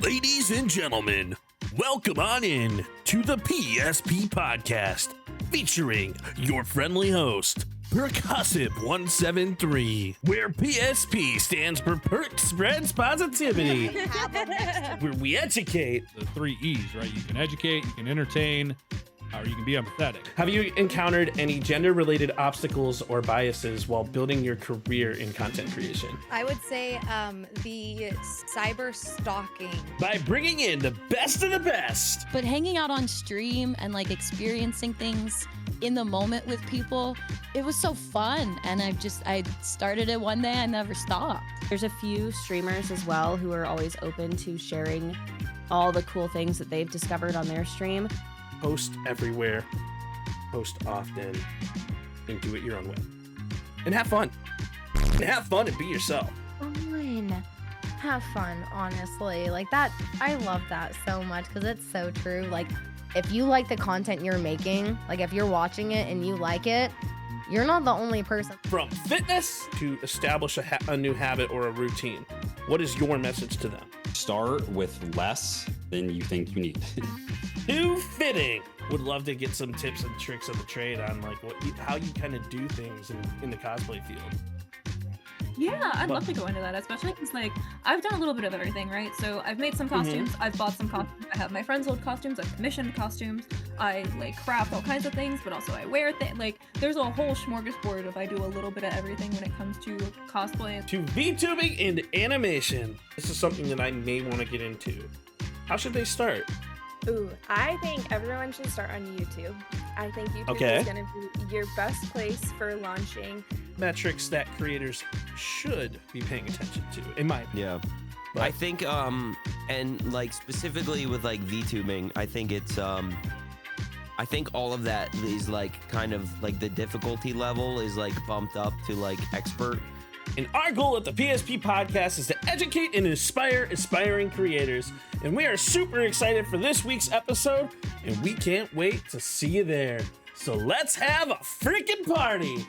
Ladies and gentlemen, welcome on in to the PSP podcast, featuring your friendly host, Percussive173, where PSP stands for Perk Spreads Positivity, where we educate. The 3 E's, right? You can educate, you can entertain, or you can be empathetic. Have you encountered any gender-related obstacles or biases while building your career in content creation? I would say the cyber stalking. By bringing in the best of the best. But hanging out on stream and like experiencing things in the moment with people, it was so fun. And I started it one day, I never stopped. There's a few streamers as well who are always open to sharing all the cool things that they've discovered on their stream. Post everywhere, post often, and do it your own way. And have fun. And have fun and be yourself. Fine. Have fun, honestly. Like that, I love that so much because it's so true. Like, if you like the content you're making, like if you're watching it and you like it, you're not the only person. From fitness to establish a new habit or a routine, what is your message to them? Start with less than you think you need. Too fitting. Would love to get some tips and tricks of the trade on like how you kind of do things in the cosplay field. Yeah, I'd love to go into that, especially because like I've done a little bit of everything, right? So I've made some costumes, I've bought some costumes, I have my friends' old costumes, I've commissioned costumes, I like craft all kinds of things, but also I wear things. Like there's a whole smorgasbord of I do a little bit of everything when it comes to cosplay. To VTubing and animation, this is something that I may want to get into. How should they start? Ooh, I think everyone should start on YouTube. I think YouTube is going to be your best place for launching metrics that creators should be paying attention to, in my opinion. Yeah. But I think, and like specifically with like VTubing, I think it's, I think all of that is like kind of like the difficulty level is like bumped up to like expert. And our goal at the PSP podcast is to educate and inspire aspiring creators. And we are super excited for this week's episode, and we can't wait to see you there. So let's have a freaking party.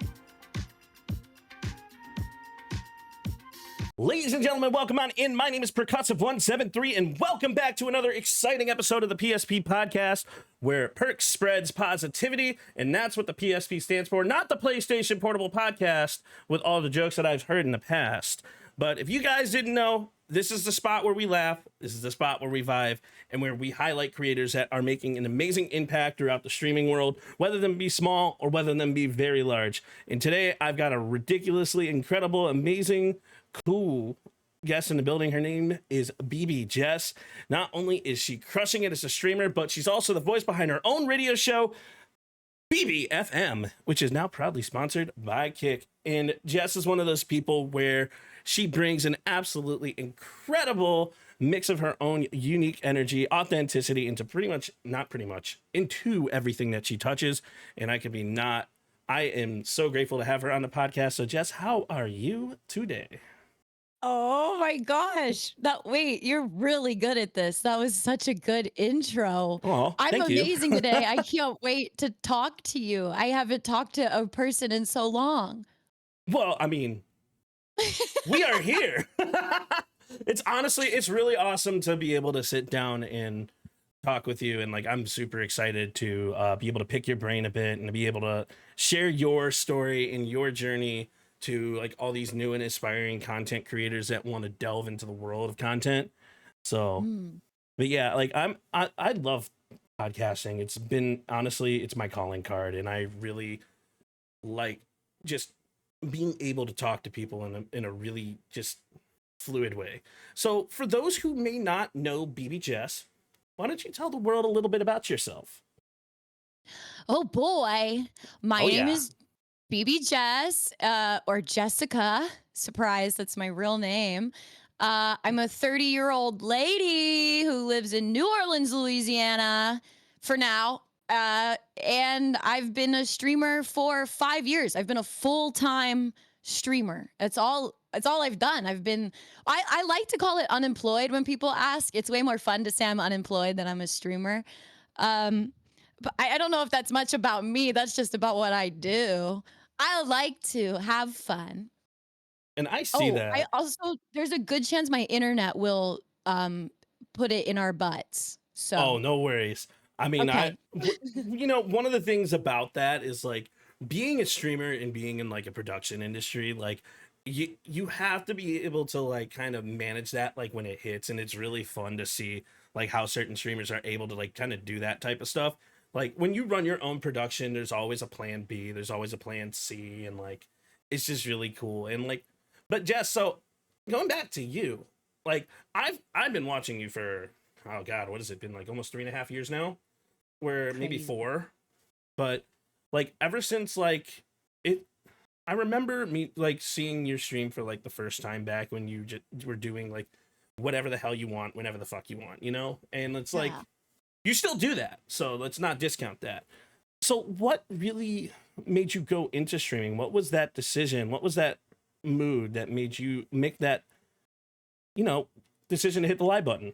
Ladies and gentlemen, welcome on in. My name is Percussive173, and welcome back to another exciting episode of the PSP podcast, where Perk spreads positivity, and that's what the PSP stands for, not the PlayStation Portable Podcast, with all the jokes that I've heard in the past. But if you guys didn't know, this is the spot where we laugh, this is the spot where we vibe, and where we highlight creators that are making an amazing impact throughout the streaming world, whether them be small or whether them be very large. And today, I've got a ridiculously incredible, amazing, cool guest in the building. Her name is BB Jess. Not only is she crushing it as a streamer, but she's also the voice behind her own radio show, BBFM, which is now proudly sponsored by Kick. And Jess is one of those people where she brings an absolutely incredible mix of her own unique energy, authenticity into into everything that she touches. And I am so grateful to have her on the podcast. So Jess, how are you today? Oh my gosh. Wait, you're really good at this. That was such a good intro. Oh, I'm thank you. amazing today. I can't wait to talk to you. I haven't talked to a person in so long. Well, I mean, we are here. It's really awesome to be able to sit down and talk with you. And like, I'm super excited to be able to pick your brain a bit and to be able to share your story and your journey to like all these new and inspiring content creators that want to delve into the world of content. So, but yeah, like I love podcasting. It's my calling card, and I really like just being able to talk to people in a really just fluid way. So for those who may not know BB Jess, why don't you tell the world a little bit about yourself? Oh boy. My name is BB Jess, or Jessica. Surprise, that's my real name. I'm a 30-year-old lady who lives in New Orleans, Louisiana for now. And I've been a streamer for 5 years. I've been a full-time streamer. It's all I've done. I like to call it unemployed when people ask. It's way more fun to say I'm unemployed than I'm a streamer. But I don't know if that's much about me. That's just about what I do. I like to have fun. And I see that. I also, there's a good chance my internet will put it in our butts. So Oh, no worries. I mean, okay. one of the things about that is like being a streamer and being in like a production industry, like you have to be able to like kind of manage that like when it hits, and it's really fun to see like how certain streamers are able to like kind of do that type of stuff. Like when you run your own production, there's always a plan B, there's always a plan C, and like it's just really cool. And like, but Jess, so going back to you, like I've been watching you for, oh god, what has it been, like almost 3.5 years now, where maybe Crazy. 4, but like ever since like it, I remember me like seeing your stream for like the first time back when you just were doing like whatever the hell you want whenever the fuck you want, and it's like Yeah. you still do that, so let's not discount that. So what really made you go into streaming? What was that decision? What was that mood that made you make that, decision to hit the live button?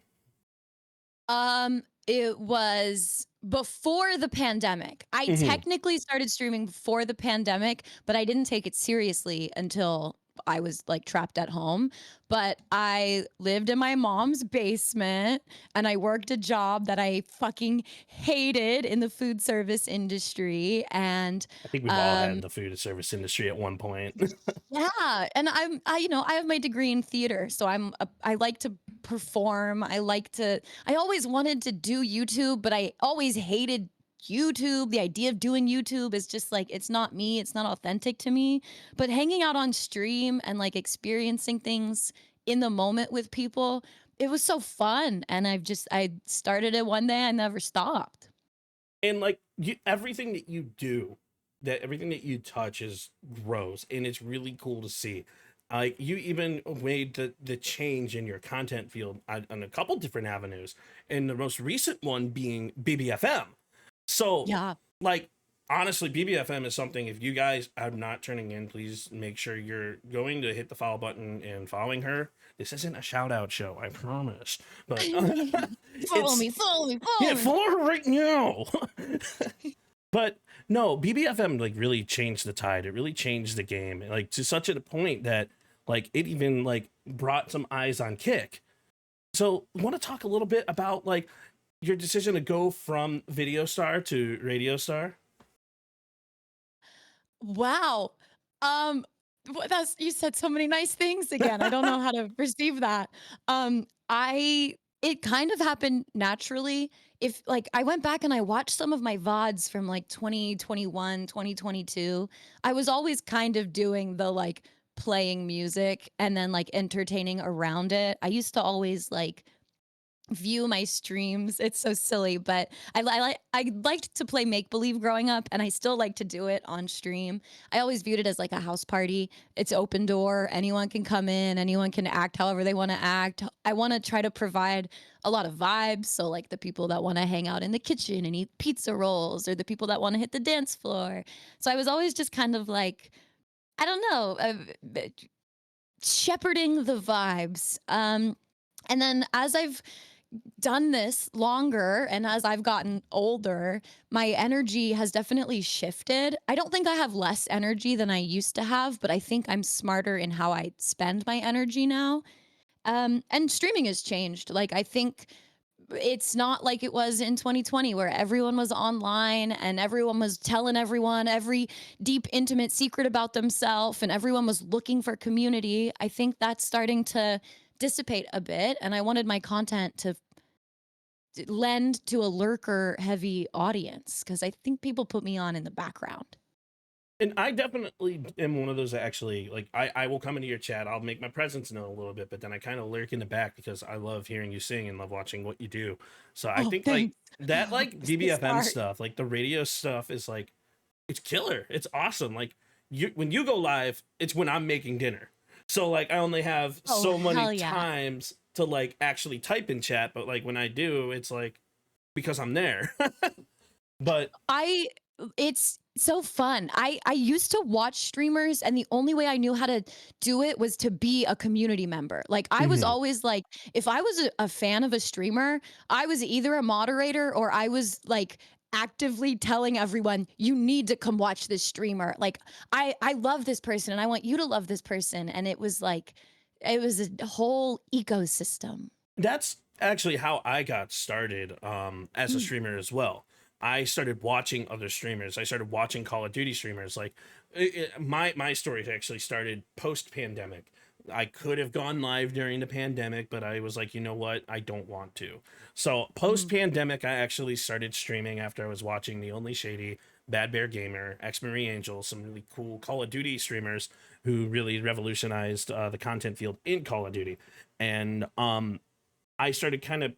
It was before the pandemic. I technically started streaming before the pandemic, but I didn't take it seriously until I was like trapped at home. But I lived in my mom's basement and I worked a job that I fucking hated in the food service industry. And I think we've all had the food service industry at one point. yeah, and I have my degree in theater, so I like to perform. I always wanted to do YouTube, but I always hated YouTube. The idea of doing YouTube is just like, it's not me, it's not authentic to me. But hanging out on stream and like experiencing things in the moment with people, it was so fun. And I started it one day, I never stopped. And like everything that you do, everything that you touch is grows, and it's really cool to see. Like you even made the change in your content field on a couple different avenues, and the most recent one being BBFM. So Yeah. like honestly, BBFM is something, if you guys are not turning in, please make sure you're going to hit the follow button and following her. This isn't a shout out show, I promise. But Follow me. yeah, follow her right now. But no, BBFM like really changed the tide. It really changed the game, like to such a point that like it even like brought some eyes on Kick. So want to talk a little bit about like your decision to go from video star to radio star? Wow. You said so many nice things again. I don't know how to receive that. It kind of happened naturally. If like I went back and I watched some of my VODs from like 2021, 2022, I was always kind of doing the like playing music and then like entertaining around it. I used to always like view my streams. It's so silly, but I liked to play make believe growing up, and I still like to do it on stream. I always viewed it as like a house party. It's open door. Anyone can come in. Anyone can act however they want to act. I want to try to provide a lot of vibes. So like the people that want to hang out in the kitchen and eat pizza rolls, or the people that want to hit the dance floor. So I was always just kind of like, I don't know, shepherding the vibes. And then as I've done this longer and as I've gotten older, my energy has definitely shifted. I don't think I have less energy than I used to have, but I think I'm smarter in how I spend my energy now. And streaming has changed. Like, I think it's not like it was in 2020 where everyone was online and everyone was telling everyone every deep, intimate secret about themselves and everyone was looking for community. I think that's starting to dissipate a bit, and I wanted my content to lend to a lurker heavy audience because I think people put me on in the background. And I definitely am one of those that actually like I will come into your chat, I'll make my presence known a little bit, but then I kind of lurk in the back because I love hearing you sing and love watching what you do. So I think thanks. like that like BBFM stuff, like the radio stuff is like it's killer. It's awesome. Like when you go live, it's when I'm making dinner. So like I only have so many times to like actually type in chat, but like when I do, it's like because I'm there. But it's so fun. I used to watch streamers, and the only way I knew how to do it was to be a community member. Like I was always like, if I was a fan of a streamer, I was either a moderator or I was like actively telling everyone, you need to come watch this streamer. Like I love this person and I want you to love this person. And it was like, it was a whole ecosystem. That's actually how I got started as a streamer as well. I started watching other streamers. I started watching Call of Duty streamers. Like my story actually started post pandemic. I could have gone live during the pandemic, but I was like, you know what? I don't want to. So post pandemic, I actually started streaming after I was watching The Only Shady, Bad Bear Gamer, X Marie Angel, some really cool Call of Duty streamers who really revolutionized the content field in Call of Duty. And I started kind of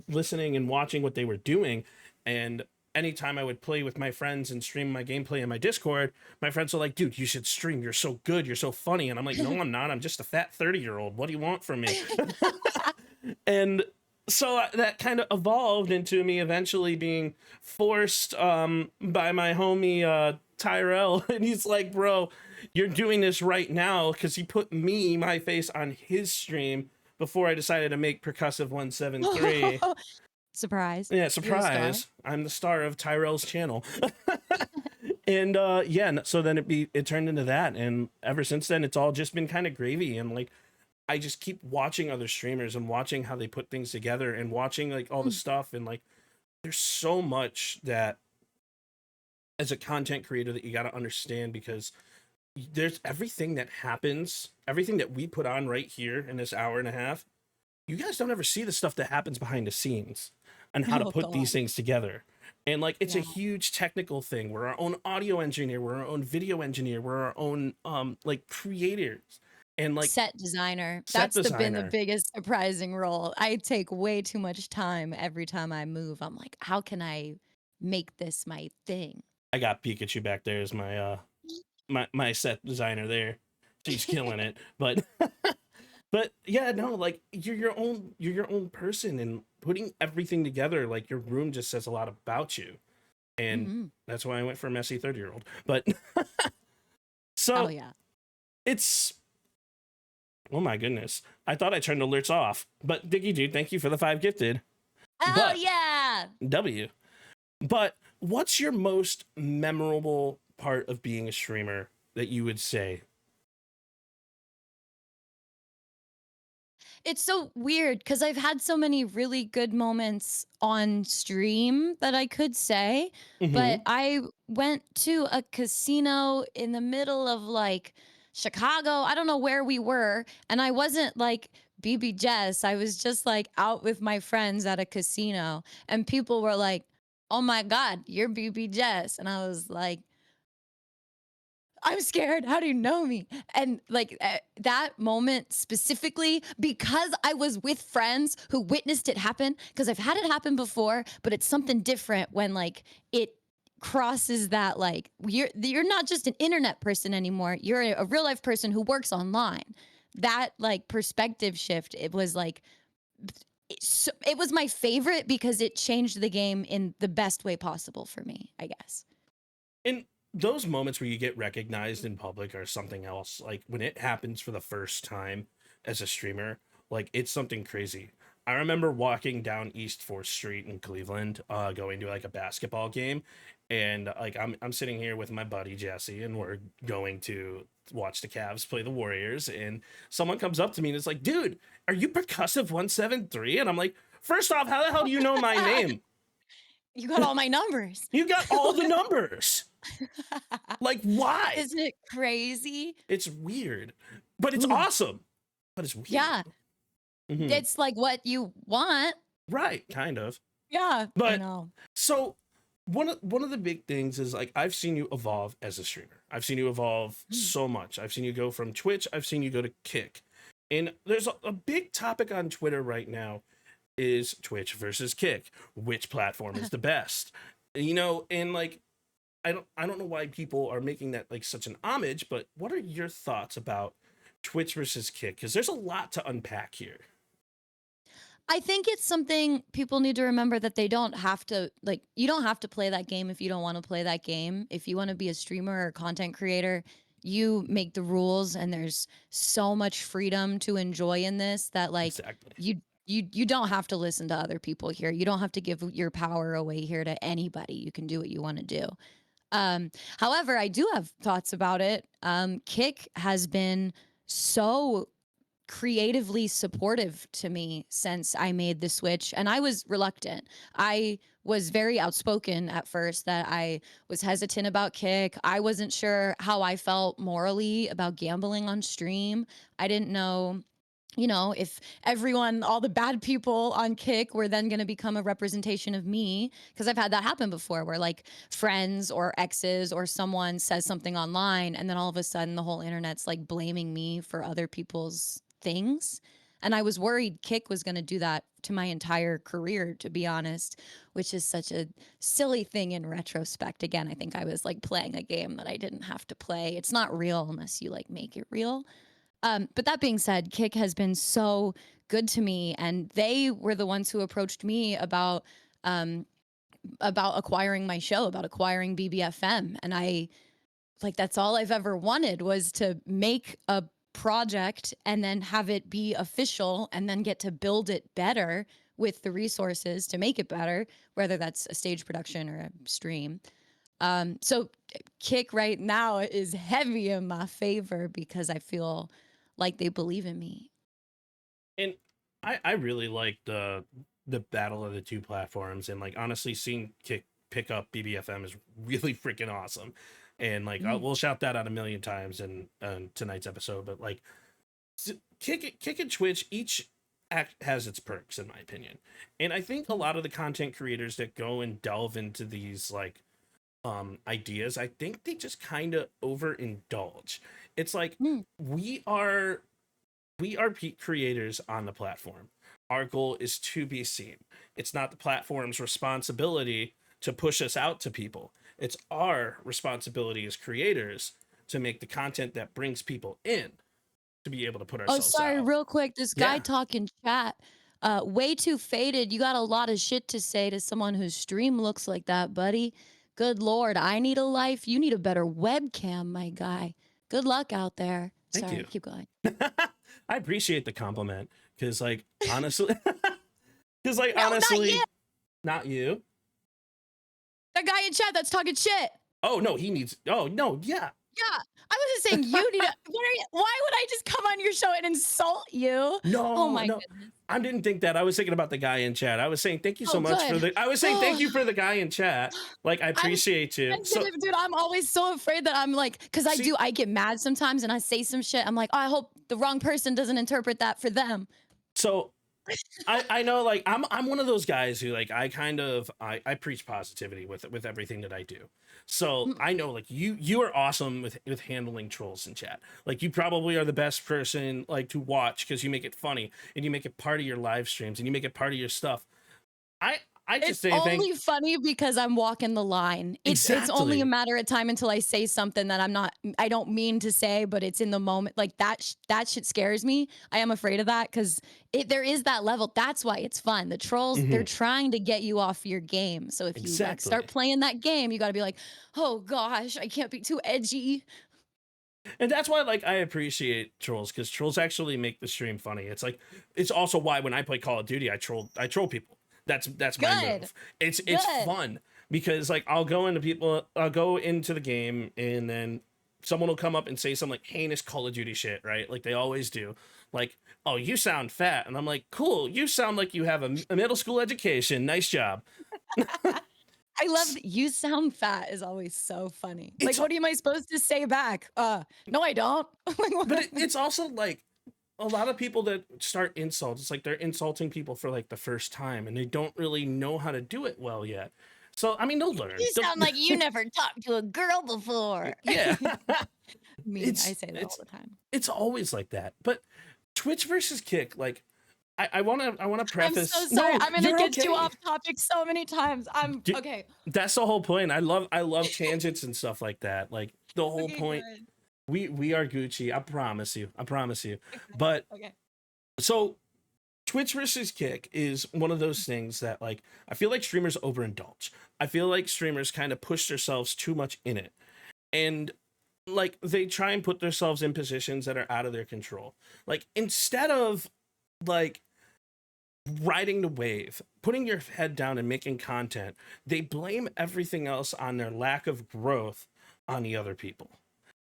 listening and watching what they were doing. And anytime I would play with my friends and stream my gameplay in my Discord, my friends were like, dude, you should stream. You're so good. You're so funny. And I'm like, no, I'm not. I'm just a fat 30-year-old. What do you want from me? And so that kind of evolved into me eventually being forced by my homie Tyrell. And he's like, bro, you're doing this right now, because he put my face on his stream before I decided to make Percussive 173. Surprise. Yeah, surprise. I'm the star of Tyrell's channel. And so then it turned into that, and ever since then it's all just been kind of gravy. And like I just keep watching other streamers and watching how they put things together and watching like all the stuff, and like there's so much that as a content creator that you got to understand, because there's everything that happens, everything that we put on right here in this hour and a half. You guys don't ever see the stuff that happens behind the scenes and how to put these things together. And like, it's a huge technical thing. We're our own audio engineer. We're our own video engineer. We're our own, like creators and like set designer. That's been the biggest surprising role. I take way too much time every time I move. I'm like, how can I make this my thing? I got Pikachu back there as my, my set designer there. She's killing it. But but yeah, no, like you're your own person, and putting everything together, like your room just says a lot about you. And that's why I went for a messy 30-year-old. But so it's, oh my goodness. I thought I turned alerts off, but Diggy Dude, thank you for the 5 gifted. Oh yeah. W. But what's your most memorable part of being a streamer that you would say? It's so weird because I've had so many really good moments on stream that I could say, but I went to a casino in the middle of like Chicago. I don't know where we were, and I wasn't like BB Jess. I was just like out with my friends at a casino, and people were like, "Oh my God, you're BB Jess," and I was like, I'm scared. How do you know me? And like that moment specifically, because I was with friends who witnessed it happen, because I've had it happen before, but it's something different when like it crosses that, like you're not just an internet person anymore. You're a real life person who works online. That like perspective shift, it was like, it was my favorite because it changed the game in the best way possible for me, I guess. And those moments where you get recognized in public are something else. Like when it happens for the first time as a streamer, like it's something crazy. I remember walking down East 4th Street in Cleveland, going to like a basketball game, and like I'm sitting here with my buddy Jesse, and we're going to watch the Cavs play the Warriors, and someone comes up to me and it's like, dude, are you Percussive 173? And I'm like, first off, how the hell do you know my name? You got all my numbers. You got all the numbers. Like, why? Isn't it crazy? It's weird, but it's awesome. But it's weird. Yeah. It's like what you want. Right, kind of. Yeah, but I know. So one of the big things is like I've seen you evolve as a streamer. I've seen you evolve so much. I've seen you go from Twitch. I've seen you go to Kick. And there's a big topic on Twitter right now is Twitch versus Kick. Which platform is the best? You know, and like I don't know why people are making that like such an homage, but what are your thoughts about Twitch versus Kick? Because there's a lot to unpack here. I think it's something people need to remember, that they don't have to, like, you don't have to play that game if you don't want to play that game. If you want to be a streamer or content creator, you make the rules, and there's so much freedom to enjoy in this that like you don't have to listen to other people here. You don't have to give your power away here to anybody. You can do what you want to do. However, I do have thoughts about it. Kick has been so creatively supportive to me since I made the switch. And I was reluctant. I was very outspoken at first that I was hesitant about Kick. I wasn't sure how I felt morally about gambling on stream. I didn't know, if everyone, all the bad people on Kick were then going to become a representation of me. Because I've had that happen before where like friends or exes or someone says something online and then all of a sudden the whole internet's like blaming me for other people's things. And I was worried Kick was going to do that to my entire career, to be honest, which is such a silly thing in retrospect. Again, I think I was like playing a game that I didn't have to play. It's not real unless you like make it real. But that being said, Kick has been so good to me, and they were the ones who approached me about acquiring my show, about acquiring BBFM, and I like that's all I've ever wanted was to make a project and then have it be official and then get to build it better with the resources to make it better, whether that's a stage production or a stream. So Kick right now is heavy in my favor because I feel like they believe in me. And I really like the battle of the two platforms, and like honestly seeing Kick pick up BBFM is really freaking awesome. And like we'll shout that out a million times in tonight's episode, but like Kick and Twitch each has its perks in my opinion. And I think a lot of the content creators that go and delve into these like ideas, I think they just kind of overindulge. It's like we are creators on the platform. Our goal is to be seen. It's not the platform's responsibility to push us out to people. It's our responsibility as creators to make the content that brings people in, to be able to put ourselves out. Real quick, this guy talking chat, way too faded. You got a lot of shit to say to someone whose stream looks like that, buddy. Good Lord, I need a life. You need a better webcam, my guy. Good luck out there. Thank you. Keep going. I appreciate the compliment because, like, honestly, honestly, not you. That guy in chat that's talking shit. Oh no, he needs. Oh no, yeah. Yeah, I wasn't saying you need. Why would I just come on your show and insult you? No, oh my no. goodness. I didn't think that. I was thinking about the guy in chat. I was saying thank you so much for the. I was saying thank you for the guy in chat. Like I appreciate you. Dude, I'm always so afraid that I'm like, because I get mad sometimes and I say some shit. I'm like, oh, I hope the wrong person doesn't interpret that for them. So I know, like I'm one of those guys who like I preach positivity with everything that I do. So I know like you are awesome with handling trolls in chat. Like you probably are the best person like to watch because you make it funny and you make it part of your live streams and you make it part of your stuff. I just it's only funny because I'm walking the line. It's only a matter of time until I say something that I don't mean to say, but it's in the moment. Like that shit scares me. I am afraid of that because there is that level. That's why it's fun. The trolls, they're trying to get you off your game. So if you like, start playing that game, you got to be like, oh gosh, I can't be too edgy. And that's why like I appreciate trolls because trolls actually make the stream funny. It's like it's also why when I play Call of Duty, I troll people. That's my move. It's fun because like I'll go into the game and then someone will come up and say some like heinous Call of Duty shit, right? Like they always do. Like, oh, you sound fat. And I'm like, cool. You sound like you have a middle school education. Nice job. I love that you sound fat is always so funny. Like, what am I supposed to say back? No, I don't. But it's also like, a lot of people that start insults, it's like they're insulting people for like the first time and they don't really know how to do it well yet. So, I mean, they'll learn. You sound like you never talked to a girl before. Yeah. I say that all the time. It's always like that. But Twitch versus Kick, like, I want to preface. I'm so sorry. I'm going to get you off topic so many times. Okay. That's the whole point. I love tangents and stuff like that. Like the whole point. Good. We are Gucci. I promise you. But so Twitch versus Kick is one of those things that like I feel like streamers overindulge. I feel like streamers kind of push themselves too much in it. And like they try and put themselves in positions that are out of their control. Like instead of like riding the wave, putting your head down and making content, they blame everything else on their lack of growth on the other people.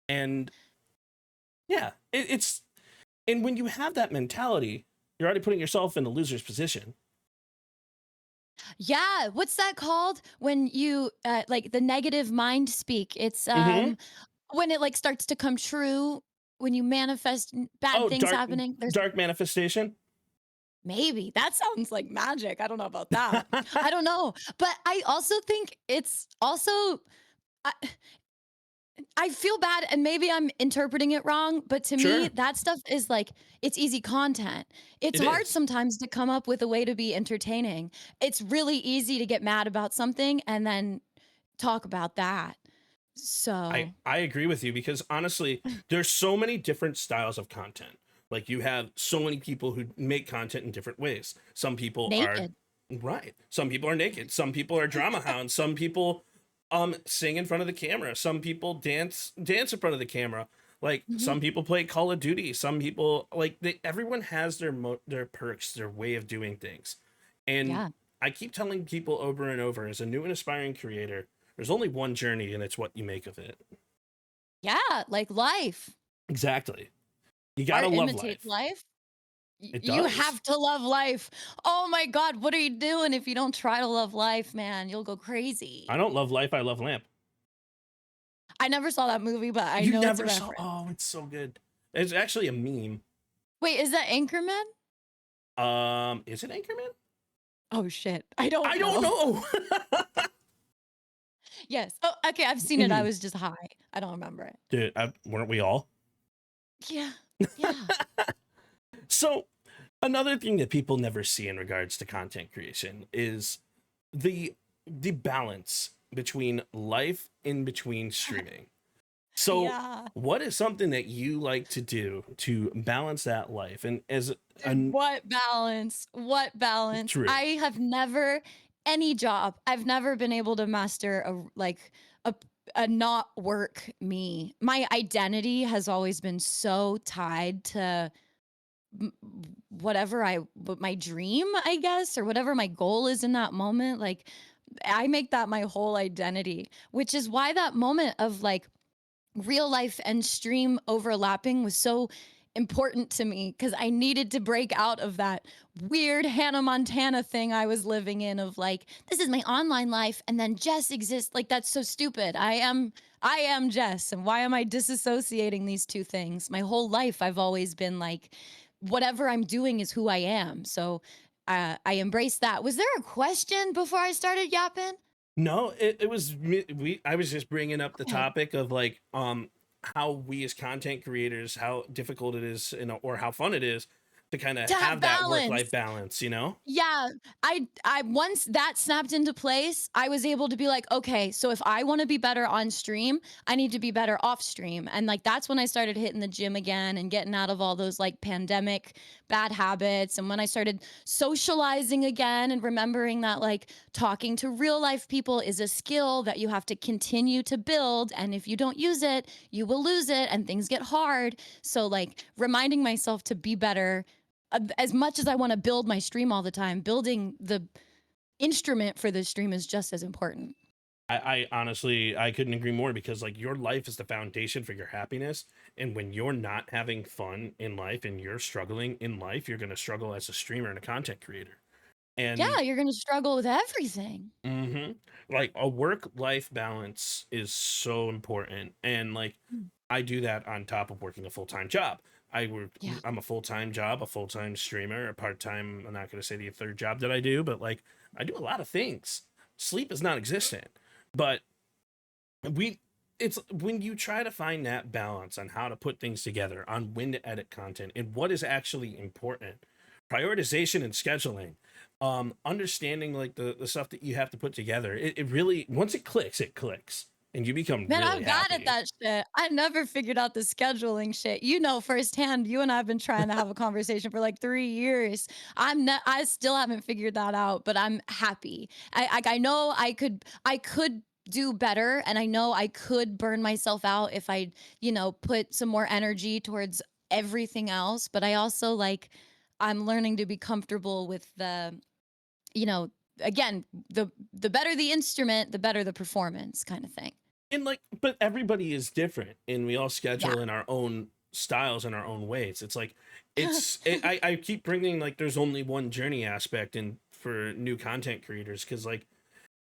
And yeah, it's And when you have that mentality, you're already putting yourself in the loser's position. Yeah, what's that called when you like the negative mind speak? It's Mm-hmm. when it like starts to come true when you manifest bad Oh, things happening. There's dark manifestation. maybe that sounds like magic. I don't know about that. I don't know. But I also think it's also I, I feel bad and maybe I'm interpreting it wrong, but to me, Sure. that stuff is like it's easy content. It's It hard is. sometimes to come up with a way to be entertaining. It's really easy to get mad about something and then talk about that. So, I agree with you because honestly, there's so many different styles of content. Like you have so many people who make content in different ways. Some people are naked. right. Some people are naked. Some people are drama hounds. Some people sing in front of the camera. Some people dance in front of the camera. Like Mhm. some people play Call of Duty. Some people like everyone has their perks, their way of doing things. And Yeah. I keep telling people over and over as a new and aspiring creator, there's only one journey and it's what you make of it. Yeah, like life. Exactly. You gotta Art love imitates life. life. It You does. have to love life. Oh my God, what are you doing if you don't try to love life, man? You'll go crazy. I don't love life, I love lamp. I never saw that movie, but I You know it's a never saw reference. oh, it's so good. It's actually a meme. Wait, is that Anchorman? Is it Anchorman? Oh shit. I don't I know. don't know. Yes. Oh, okay, I've seen it. I was just high. I don't remember it. Dude, weren't we all? Yeah. Yeah. So, another thing that people never see in regards to content creation is the balance between life in between streaming. So, Yeah. what is something that you like to do to balance that life? And as Dude, what balance? What balance? true, I have never any job. I've never been able to master a a not work me. My identity has always been so tied to m- what my dream, I guess, or whatever my goal is in that moment. Like I make that my whole identity, which is why that moment of like real life and stream overlapping was so important to me because I needed to break out of that weird Hannah Montana thing I was living in of like, this is my online life and then Jess exists. Like that's so stupid. I am Jess. And why am I disassociating these two things? My whole life I've always been like, whatever I'm doing is who I am. So I embrace that. Was there a question before I started yapping? no, it was I was just bringing up the Okay. topic of like how we as content creators, how difficult it is, or how fun it is to kind of To have have that work balance. life balance, you know? Yeah, I once that snapped into place, I was able to be like, okay, so if I want to be better on stream, I need to be better off stream. And like that's when I started hitting the gym again and getting out of all those like pandemic bad habits. And when I started socializing again and remembering that like talking to real life people is a skill that you have to continue to build. And if you don't use it, you will lose it and things get hard. So like reminding myself to be better as much as I want to build my stream all the time, building the instrument for the stream is just as important. I honestly I couldn't agree more because like your life is the foundation for your happiness. And when you're not having fun in life and you're struggling in life, you're gonna struggle as a streamer and a content creator. And Yeah, you're going to struggle with everything. hmm like a work-life balance is so important. And like Mm. I do that on top of working a full-time job. Yeah. I'm a full-time job, a full-time streamer, a part-time, I'm not gonna say the third job that I do, but like I do a lot of things. Sleep is not existent. But we it's when you try to find that balance on how to put things together, on when to edit content and what is actually important, prioritization and scheduling, understanding like the stuff that you have to put together, it really once it clicks and you become Man, really I'm bad at happy. that shit. I never figured out the scheduling shit. You know firsthand, you and I have been trying to have a conversation for like 3 years. I still haven't figured that out, but I'm happy. I know I could do better and I know I could burn myself out if I, put some more energy towards everything else, but I also like I'm learning to be comfortable with you know, again, the better the instrument, the better the performance kind of thing. And like but everybody is different and we all Yeah. schedule in our own styles in our own ways. It's like I keep bringing like there's only one journey aspect in for new content creators, because like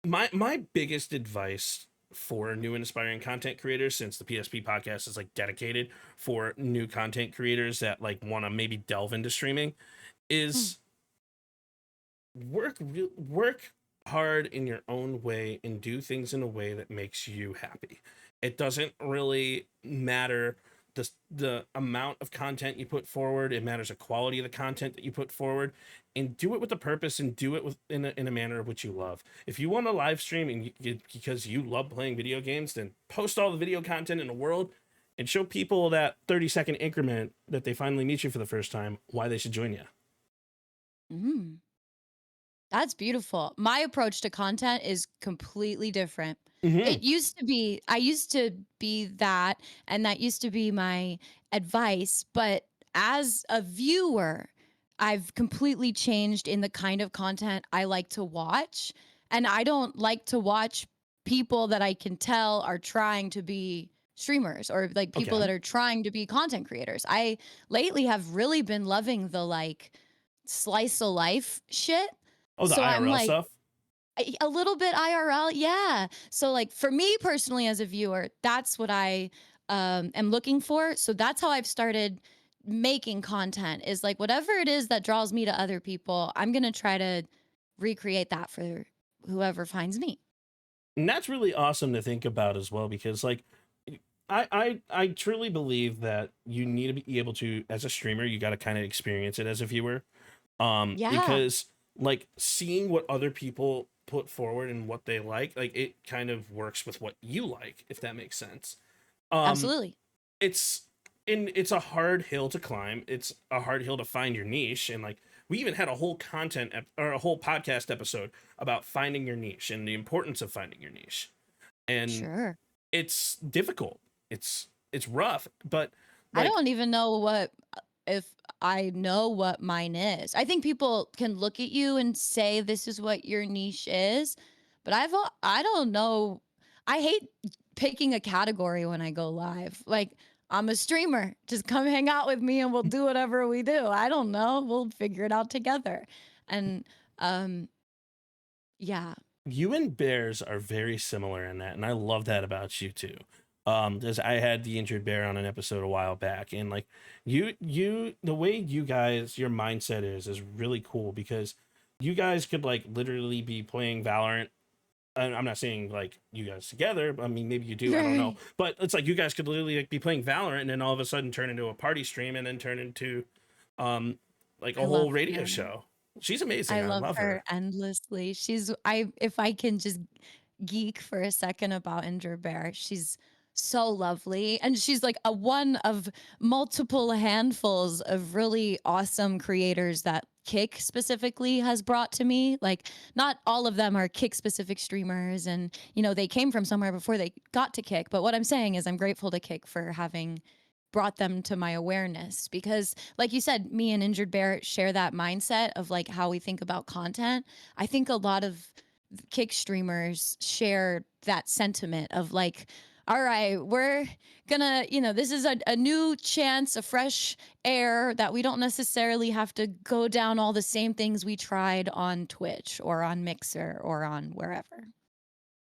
my biggest advice for new and aspiring content creators, since the PSP podcast is like dedicated for new content creators that like want to maybe delve into streaming, is work hard in your own way and do things in a way that makes you happy. It doesn't really matter the amount of content you put forward. It matters the quality of the content that you put forward, and do it with a purpose, and do it in a manner of which you love. If you want to live stream and because you love playing video games, then post all the video content in the world and show people that 30-second increment that they finally meet you for the first time why they should join you. Mm. That's beautiful. My approach to content is completely different. It used to be, I used to be that, and that used to be my advice. But as a viewer, I've completely changed in the kind of content I like to watch. And I don't like to watch people that I can tell are trying to be streamers, or like people that Okay. are trying to be content creators. I lately have really been loving the like slice of life shit. Oh, the So I'm IRL like, stuff. a little bit IRL, yeah. So like for me personally as a viewer, that's what I am looking for. So that's how I've started making content, is like whatever it is that draws me to other people, I'm gonna try to recreate that for whoever finds me. And that's really awesome to think about as well, because like I truly believe that you need to be able to, as a streamer, you got to kind of experience it as a viewer. Yeah, Because like seeing what other people put forward and what they like it kind of works with what you like, if that makes sense. Um, absolutely. it's it's a hard hill to climb. It's a hard hill to find your niche, and like we even had a whole or a whole podcast episode about finding your niche and the importance of finding your niche. And Sure. it's difficult. It's rough, but I like don't even know what if I know what mine is. I think people can look at you and say this is what your niche is, but I don't know. I hate picking a category when I go live. Like I'm a streamer. Just come hang out with me and we'll do whatever we do. I don't know. We'll figure it out together. And um yeah. you and bears are very similar in that, and I love that about you too. As I had the injured bear on an episode a while back, and like the way you guys, your mindset is really cool, because you guys could like literally be playing Valorant. And I'm not saying like you guys together, but I mean maybe you do, I don't know, Right. but it's like you guys could literally like be playing Valorant and then all of a sudden turn into a party stream, and then turn into like a I love whole radio her. show. She's amazing. I I love love her her. endlessly. If I can just geek for a second about Injure Bear, she's so lovely. And she's like a one of multiple handfuls of really awesome creators that Kick specifically has brought to me. Like, not all of them are Kick specific streamers, and they came from somewhere before they got to Kick. But what I'm saying is I'm grateful to Kick for having brought them to my awareness, because like you said, me and Injured Bear share that mindset of like how we think about content. I think a lot of Kick streamers share that sentiment of like, all right, we're gonna, this is a new chance, a fresh air, that we don't necessarily have to go down all the same things we tried on Twitch or on Mixer or on wherever.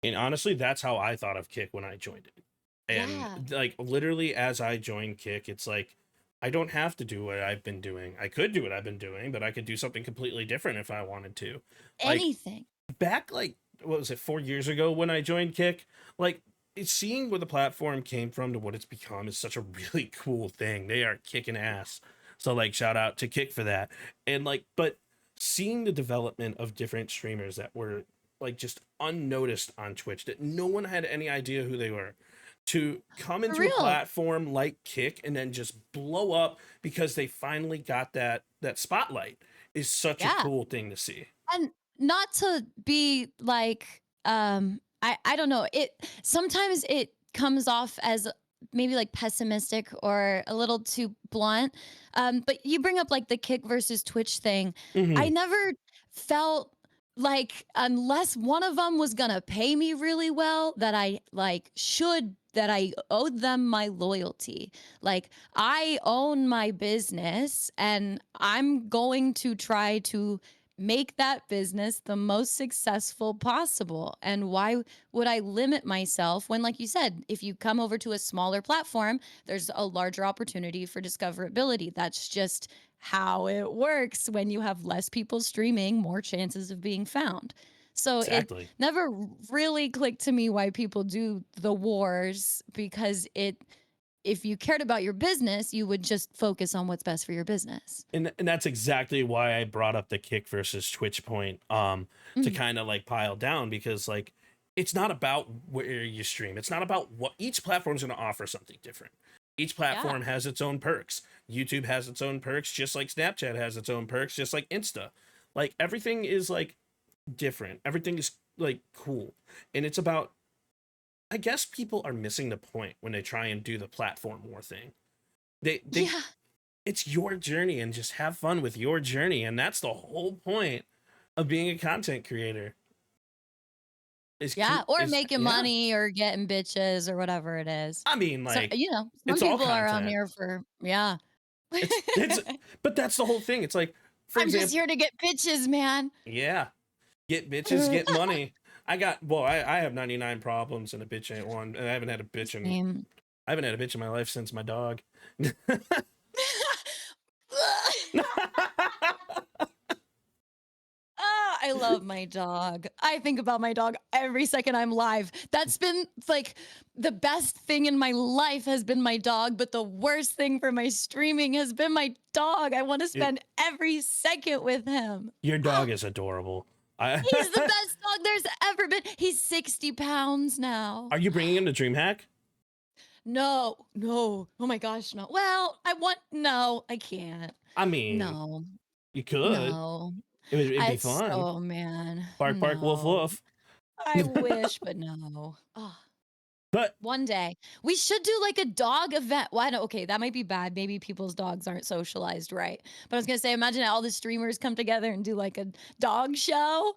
And honestly, that's how I thought of Kick when I joined it. Yeah. And like literally as I joined Kick, it's like I don't have to do what I've been doing. I could do what I've been doing, but I could do something completely different if I wanted to. Like Anything. back like what was it, 4 years ago when I joined Kick, like seeing where the platform came from to what it's become is such a really cool thing. They are kicking ass. So like shout out to Kick for that. And like but seeing the development of different streamers that were like just unnoticed on Twitch, that no one had any idea who they were, to come For into a real. platform like Kick and then just blow up because they finally got that spotlight, is such a Yeah. cool thing to see. And not to be like, I don't know, it sometimes it comes off as maybe like pessimistic or a little too blunt. But you bring up like the Kick versus Twitch thing. I Mhm. never felt like, unless one of them was gonna pay me really well, that I like should that I owed them my loyalty. Like, I own my business and I'm going to try to make that business the most successful possible. And why would I limit myself when, like you said, if you come over to a smaller platform, there's a larger opportunity for discoverability. That's just how it works. When you have less people streaming, more chances of being found. So it Exactly. never really clicked to me why people do the wars, because if you cared about your business, you would just focus on what's best for your business. And that's exactly why I brought up the Kick versus Twitch point, to kind of like pile down, because like it's not about where you stream. It's not about what each platform's going to offer something different. Each platform has its own perks. YouTube has its own perks, just like Snapchat has its own perks, just like Insta. Like everything is like different. Everything is like cool. And it's about, I guess people are missing the point when they try and do the platform war thing. They It's your journey, and just have fun with your journey, and that's the whole point of being a content creator. Or making money or getting bitches or whatever it is. I mean, like, so, some it's all people are on content. here for It's but that's the whole thing. It's like, for I'm example, just here to get bitches, man. yeah, get bitches, get money. I have 99 problems and a bitch ain't one, and I haven't had a bitch in my life since my dog. I love my dog. I think about my dog every second I'm live. That's been like the best thing in my life has been my dog, but the worst thing for my streaming has been my dog. I want to spend every second with him. Your dog is adorable. He's the best dog there's ever been. He's 60 pounds now. Are you bringing him to DreamHack? No. Oh my gosh, no. Well, I can't. I mean, no. You could. No. It'd be fun. Oh man. Bark, bark, woof, woof. I wish, but no. Oh. But one day we should do like a dog event. Why not? Okay, that might be bad. Maybe people's dogs aren't socialized right. But I was gonna say, imagine all the streamers come together and do like a dog show.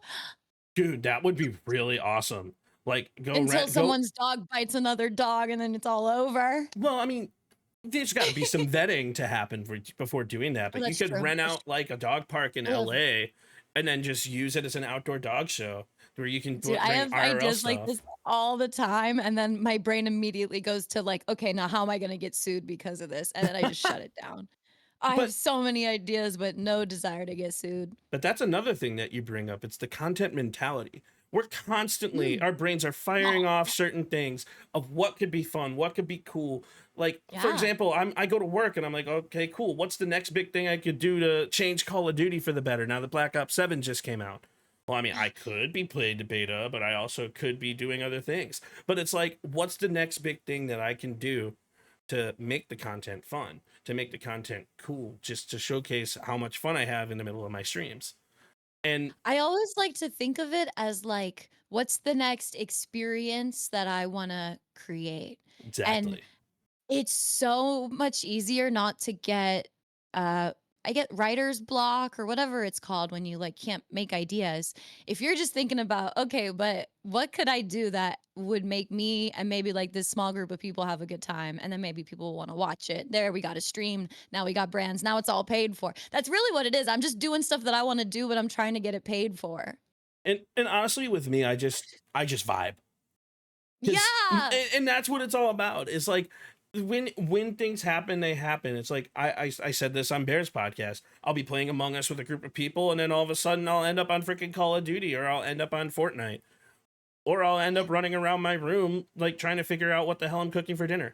Dude, that would be really awesome. Like until someone's dog bites another dog and then it's all over. Well, I mean, there's got to be some vetting to happen before doing that. But you could rent out like a dog park in LA and then just use it as an outdoor dog show where you can Dude, I have IRL ideas stuff. like this all the time, and then my brain immediately goes to like, okay, now how am I going to get sued because of this? And then I just shut it down. I have so many ideas, but no desire to get sued. But that's another thing that you bring up. It's the content mentality. We're constantly, our brains are firing off certain things of what could be fun, what could be cool. Like, for example, I go to work and I'm like, okay, cool. What's the next big thing I could do to change Call of Duty for the better now that Black Ops 7 just came out? Well, I mean, I could be playing the beta, but I also could be doing other things. But it's like, what's the next big thing that I can do to make the content fun, to make the content cool, just to showcase how much fun I have in the middle of my streams? And I always like to think of it as like, what's the next experience that I want to create? Exactly. And it's so much easier not to get I get writer's block or whatever it's called when you like can't make ideas. If you're just thinking about, okay, but what could I do that would make me and maybe like this small group of people have a good time, and then maybe people will want to watch it. There, we got a stream. Now we got brands. Now it's all paid for. That's really what it is. I'm just doing stuff that I want to do, but I'm trying to get it paid for. And honestly, with me, I just vibe. Yeah. And that's what it's all about. It's like when things happen, they happen. It's like I said this on Bear's podcast. I'll be playing Among Us with a group of people, and then all of a sudden I'll end up on freaking Call of Duty, or I'll end up on Fortnite, or I'll end up running around my room like trying to figure out what the hell I'm cooking for dinner.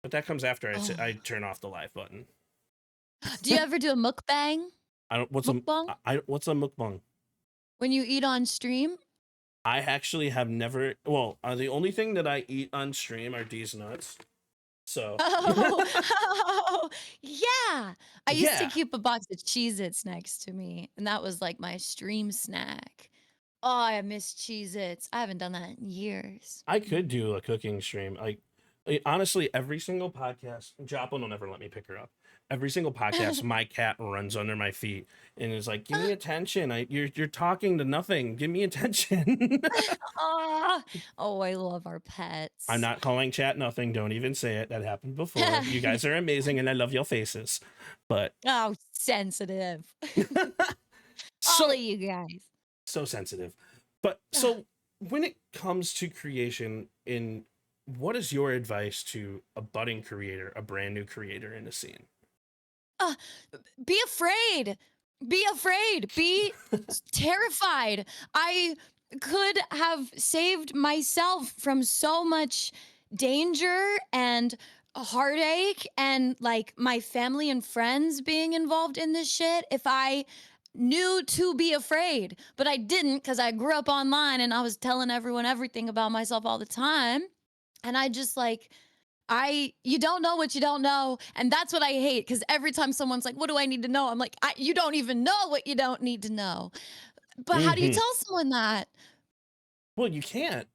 But that comes after I turn off the live button. Do you ever do a mukbang? What's mukbang? What's a mukbang? When you eat on stream? I actually have never. Well, the only thing that I eat on stream are these nuts. So. Yeah. I used to keep a box of Cheez-Its next to me, and that was like my stream snack. Oh, I miss Cheez-Its. I haven't done that in years. I could do a cooking stream. Like, honestly, every single podcast, Joplin will never let me pick her up. every single podcast, my cat runs under my feet and is like, "Give me attention! You're talking to nothing. Give me attention." Oh, I love our pets. I'm not calling chat nothing. Don't even say it. That happened before. You guys are amazing, and I love your faces. But Oh, sensitive. so All of you guys. so sensitive. But so when it comes to creation, what is your advice to a budding creator, a brand new creator in the scene? Be afraid. Be afraid. Be terrified. I could have saved myself from so much danger and heartache and like my family and friends being involved in this shit if I knew to be afraid. But I didn't because I grew up online and I was telling everyone everything about myself all the time. And I just like, you don't know what you don't know. And that's what I hate. Cause every time someone's like, what do I need to know? I'm like, you don't even know what you don't need to know. But how do you tell someone that? Well, you can't.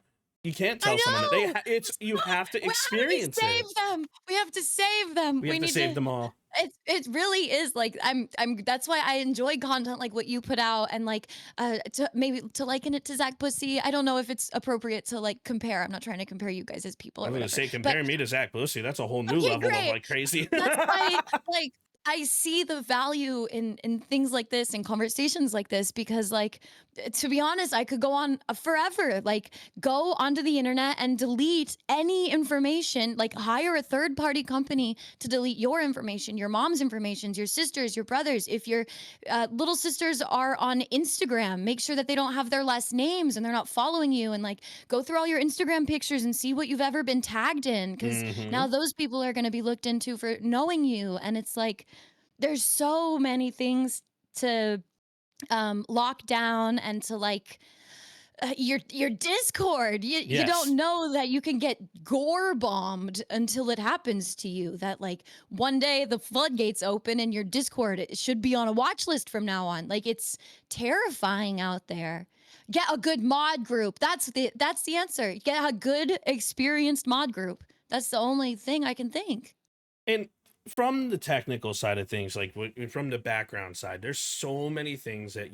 You can't I tell someone that know. you have to experience How do we it. save them? We have to save them. We have to need save them all. It really is like I'm that's why I enjoy content like what you put out and like maybe to liken it to Zach Pussy. I don't know if it's appropriate to like compare. I'm not trying to compare you guys as people or I'm gonna whatever. say comparing me to Zach Pussy. That's a whole new Okay, level of great. like crazy. That's why like I see the value in things like this and conversations like this because like to be honest, I could go on forever. Like go onto the internet and delete any information, like hire a third party company to delete your information, your mom's information, your sisters, your brothers. If your little sisters are on Instagram, make sure that they don't have their last names and they're not following you and like go through all your Instagram pictures and see what you've ever been tagged in because now those people are going to be looked into for knowing you. And it's like, there's so many things to lock down and to like your Discord. You don't know that you can get gore bombed until it happens to you. That like one day the floodgates open and your Discord it should be on a watch list from now on. Like it's terrifying out there. Get a good mod group. That's the answer. Get a good experienced mod group. That's the only thing I can think. And from the technical side of things, like from the background side, there's so many things that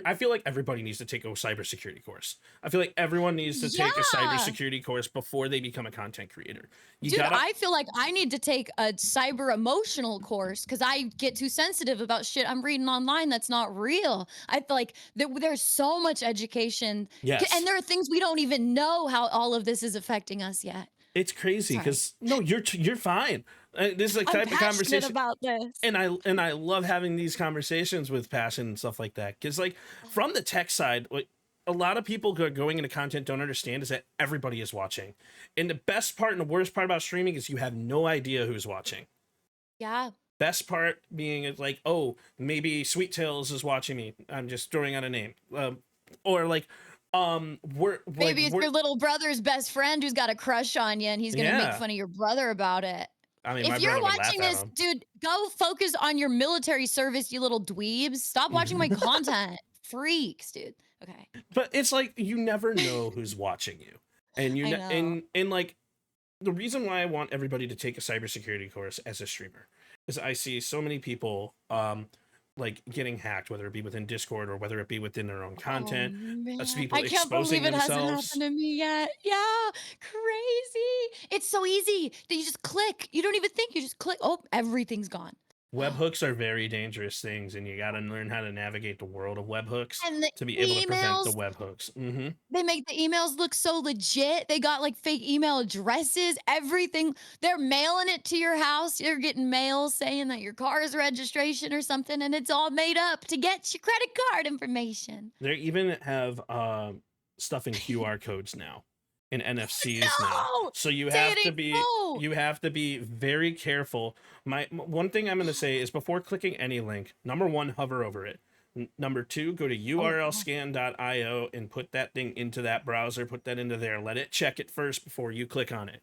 I feel like everybody needs to take a cybersecurity course. I feel like everyone needs to take a cybersecurity course before they become a content creator. I feel like I need to take a cyber emotional course because I get too sensitive about shit I'm reading online that's not real. I feel like there's so much education. Yes. And there are things we don't even know how all of this is affecting us yet. It's crazy because no, you're fine. This is the type of conversation about this, and I love having these conversations with passion and stuff like that. Because like from the tech side, like a lot of people who are going into content don't understand is that everybody is watching, and the best part and the worst part about streaming is you have no idea who's watching. Yeah. Best part being it's like, oh, maybe Sweet Tails is watching me. I'm just throwing out a name, or like. Maybe it's your little brother's best friend who's got a crush on you and he's gonna make fun of your brother about it. I mean, if you're watching this, dude, go focus on your military service, you little dweebs. Stop watching my content. Freaks, dude. Okay. But it's like you never know who's watching you. And and like the reason why I want everybody to take a cybersecurity course as a streamer is I see so many people like getting hacked, whether it be within Discord or whether it be within their own content. People I can't believe it hasn't happened to me yet. Yeah, crazy. It's so easy that you just click. You don't even think. You just click. Oh, everything's gone. Webhooks are very dangerous things, and you got to learn how to navigate the world of webhooks to be emails, able to prevent the webhooks. They make the emails look so legit. They got like fake email addresses, everything. They're mailing it to your house. You're getting mail saying that your car's registration or something, and it's all made up to get your credit card information. They even have stuff in QR codes now. In NFCs now, so you have to be very careful. One thing I'm going to say is before clicking any link, number one, hover over it. Number two, go to urlscan.io and put that thing into that browser. Put that into there. Let it check it first before you click on it.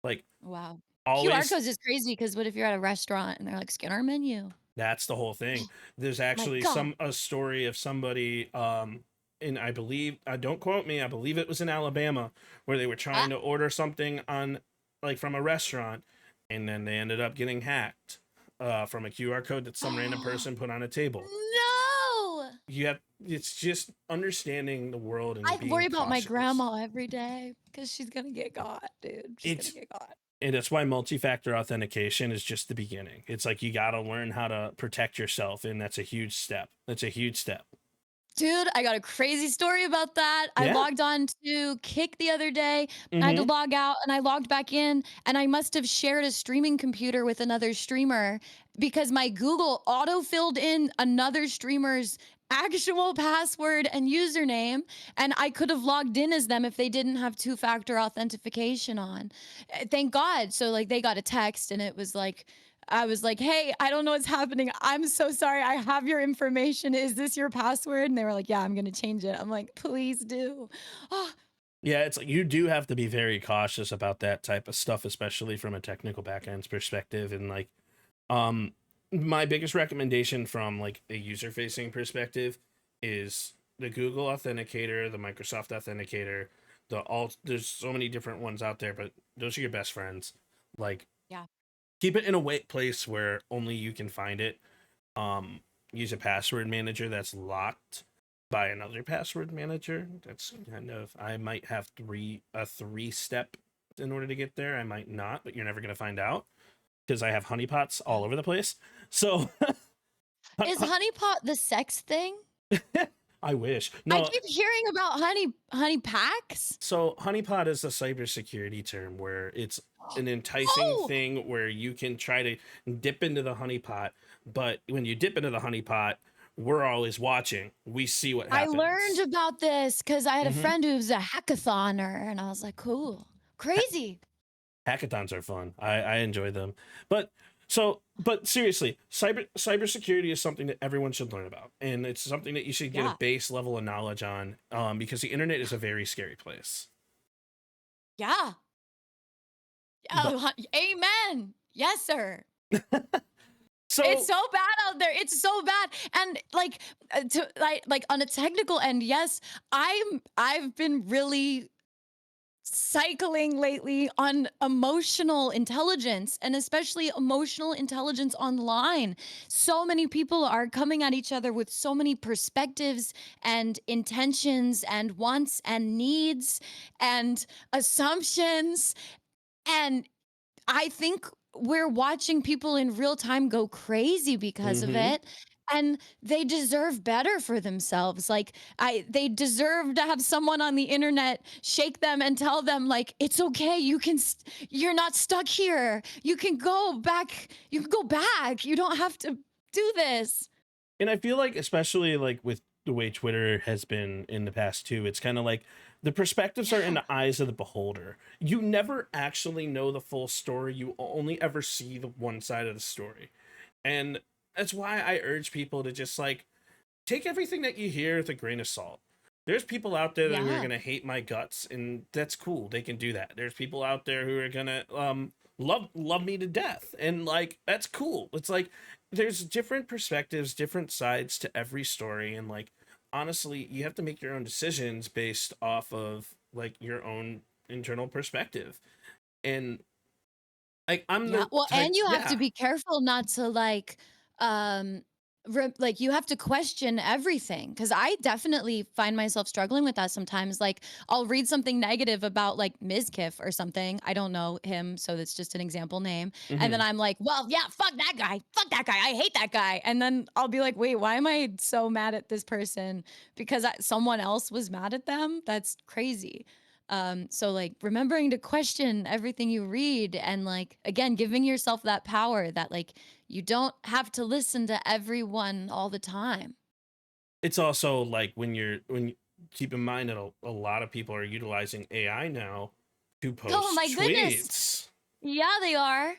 Like wow, always, QR codes is crazy because what if you're at a restaurant and they're like scan our menu? That's the whole thing. There's actually a story of somebody. And I believe, don't quote me, I believe it was in Alabama where they were trying to order something on like from a restaurant and then they ended up getting hacked from a QR code that some random person put on a table. No. It's just understanding the world and I being worry about my cautious. grandma every day because she's gonna get got, dude. She's gonna get got. And that's why multi-factor authentication is just the beginning. It's like you got to learn how to protect yourself, and that's a huge step. Dude, I got a crazy story about that. Yeah. I logged on to Kick the other day. I had to Mhm. log out and I logged back in, and I must have shared a streaming computer with another streamer because my Google auto-filled in another streamer's actual password and username, and I could have logged in as them if they didn't have two-factor authentication on. Thank God. So like they got a text and it was like, I was like, hey, I don't know what's happening. I'm so sorry. I have your information. Is this your password? And they were like, yeah, I'm going to change it. I'm like, please do. Oh, Yeah, it's like you do have to be very cautious about that type of stuff, especially from a technical backend perspective. And like, my biggest recommendation from like a user-facing perspective is the Google Authenticator, the Microsoft Authenticator, there's so many different ones out there, but those are your best friends. Like, yeah. Keep it in a place where only you can find it. Use a password manager that's locked by another password manager. That's kind of, I might have a 3-step in order to get there. I might not, but you're never gonna find out because I have honeypots all over the place. So is honeypot the sex thing? I wish. I No, keep hearing about honey packs. so honeypot is a cybersecurity term where it's an enticing thing where you can try to dip into the honeypot, but when you dip into the honeypot, we're always watching. We see what happens. I learned about this because I had a friend who's a hackathoner, and I was like, cool, crazy. Hackathons are fun. I enjoy them. But seriously, cybersecurity is something that everyone should learn about, and it's something that you should get a base level of knowledge on, because the internet is a very scary place. Yeah. Oh, amen. Yes, sir. So it's so bad out there. It's so bad. And like like on a technical end, yes, I've been really cycling lately on emotional intelligence, and especially emotional intelligence online. So many people are coming at each other with so many perspectives and intentions and wants and needs and assumptions. And I think we're watching people in real time go crazy because of it. And they deserve better for themselves. Like they deserve to have someone on the internet shake them and tell them like, it's okay. You're not stuck here. You can go back. You can go back. You don't have to do this. And I feel like, especially like with the way Twitter has been in the past too, it's kind of like the perspectives are in the eyes of the beholder. You never actually know the full story. You only ever see the one side of the story. And that's why I urge people to just like take everything that you hear with a grain of salt. There's people out there that are going to hate my guts, and that's cool. They can do that. There's people out there who are going to love me to death, and like that's cool. It's like there's different perspectives, different sides to every story, and like honestly, you have to make your own decisions based off of like your own internal perspective. And like I'm the well, type, and you have to be careful not to like like you have to question everything, because I definitely find myself struggling with that sometimes. Like I'll read something negative about like Mizkif or something. I don't know him, so that's just an example name. And then I'm like, well, yeah, fuck that guy, I hate that guy. And then I'll be like, wait, why am I so mad at this person? Because someone else was mad at them? That's crazy. So like remembering to question everything you read, and like again giving yourself that power that like you don't have to listen to everyone all the time. It's also like when you keep in mind that a lot of people are utilizing AI now to post Oh my tweets. goodness. Yeah, they are.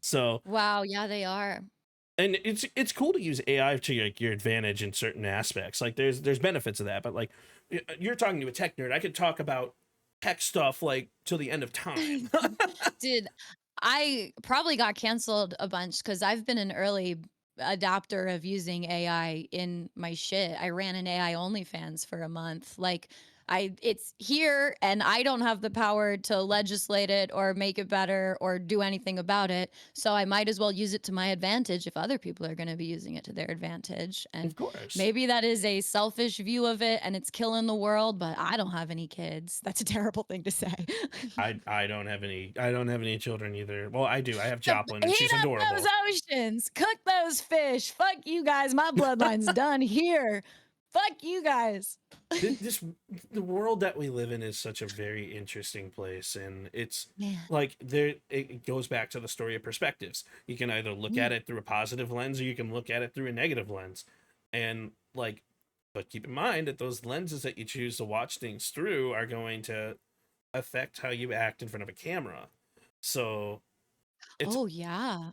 So wow, yeah, they are. And it's cool to use AI to like your advantage in certain aspects. Like there's benefits of that, but like you're talking to a tech nerd. I could talk about tech stuff like till the end of time. Dude, I probably got canceled a bunch because I've been an early adopter of using AI in my shit. I ran an AI OnlyFans for a month. Like it's here and I don't have the power to legislate it or make it better or do anything about it. So I might as well use it to my advantage if other people are going to be using it to their advantage. And Of course. maybe that is a selfish view of it and it's killing the world, but I don't have any kids. That's a terrible thing to say. I don't have any children either. Well, I do. I have Joplin and Heat she's up adorable. those oceans. Cook those fish. Fuck you guys. My bloodline's done here. Fuck you guys. The world that we live in is such a very interesting place, and it's Yeah. like it goes back to the story of perspectives. You can either look at it through a positive lens or you can look at it through a negative lens. And like, but keep in mind that those lenses that you choose to watch things through are going to affect how you act in front of a camera. So it's Oh yeah.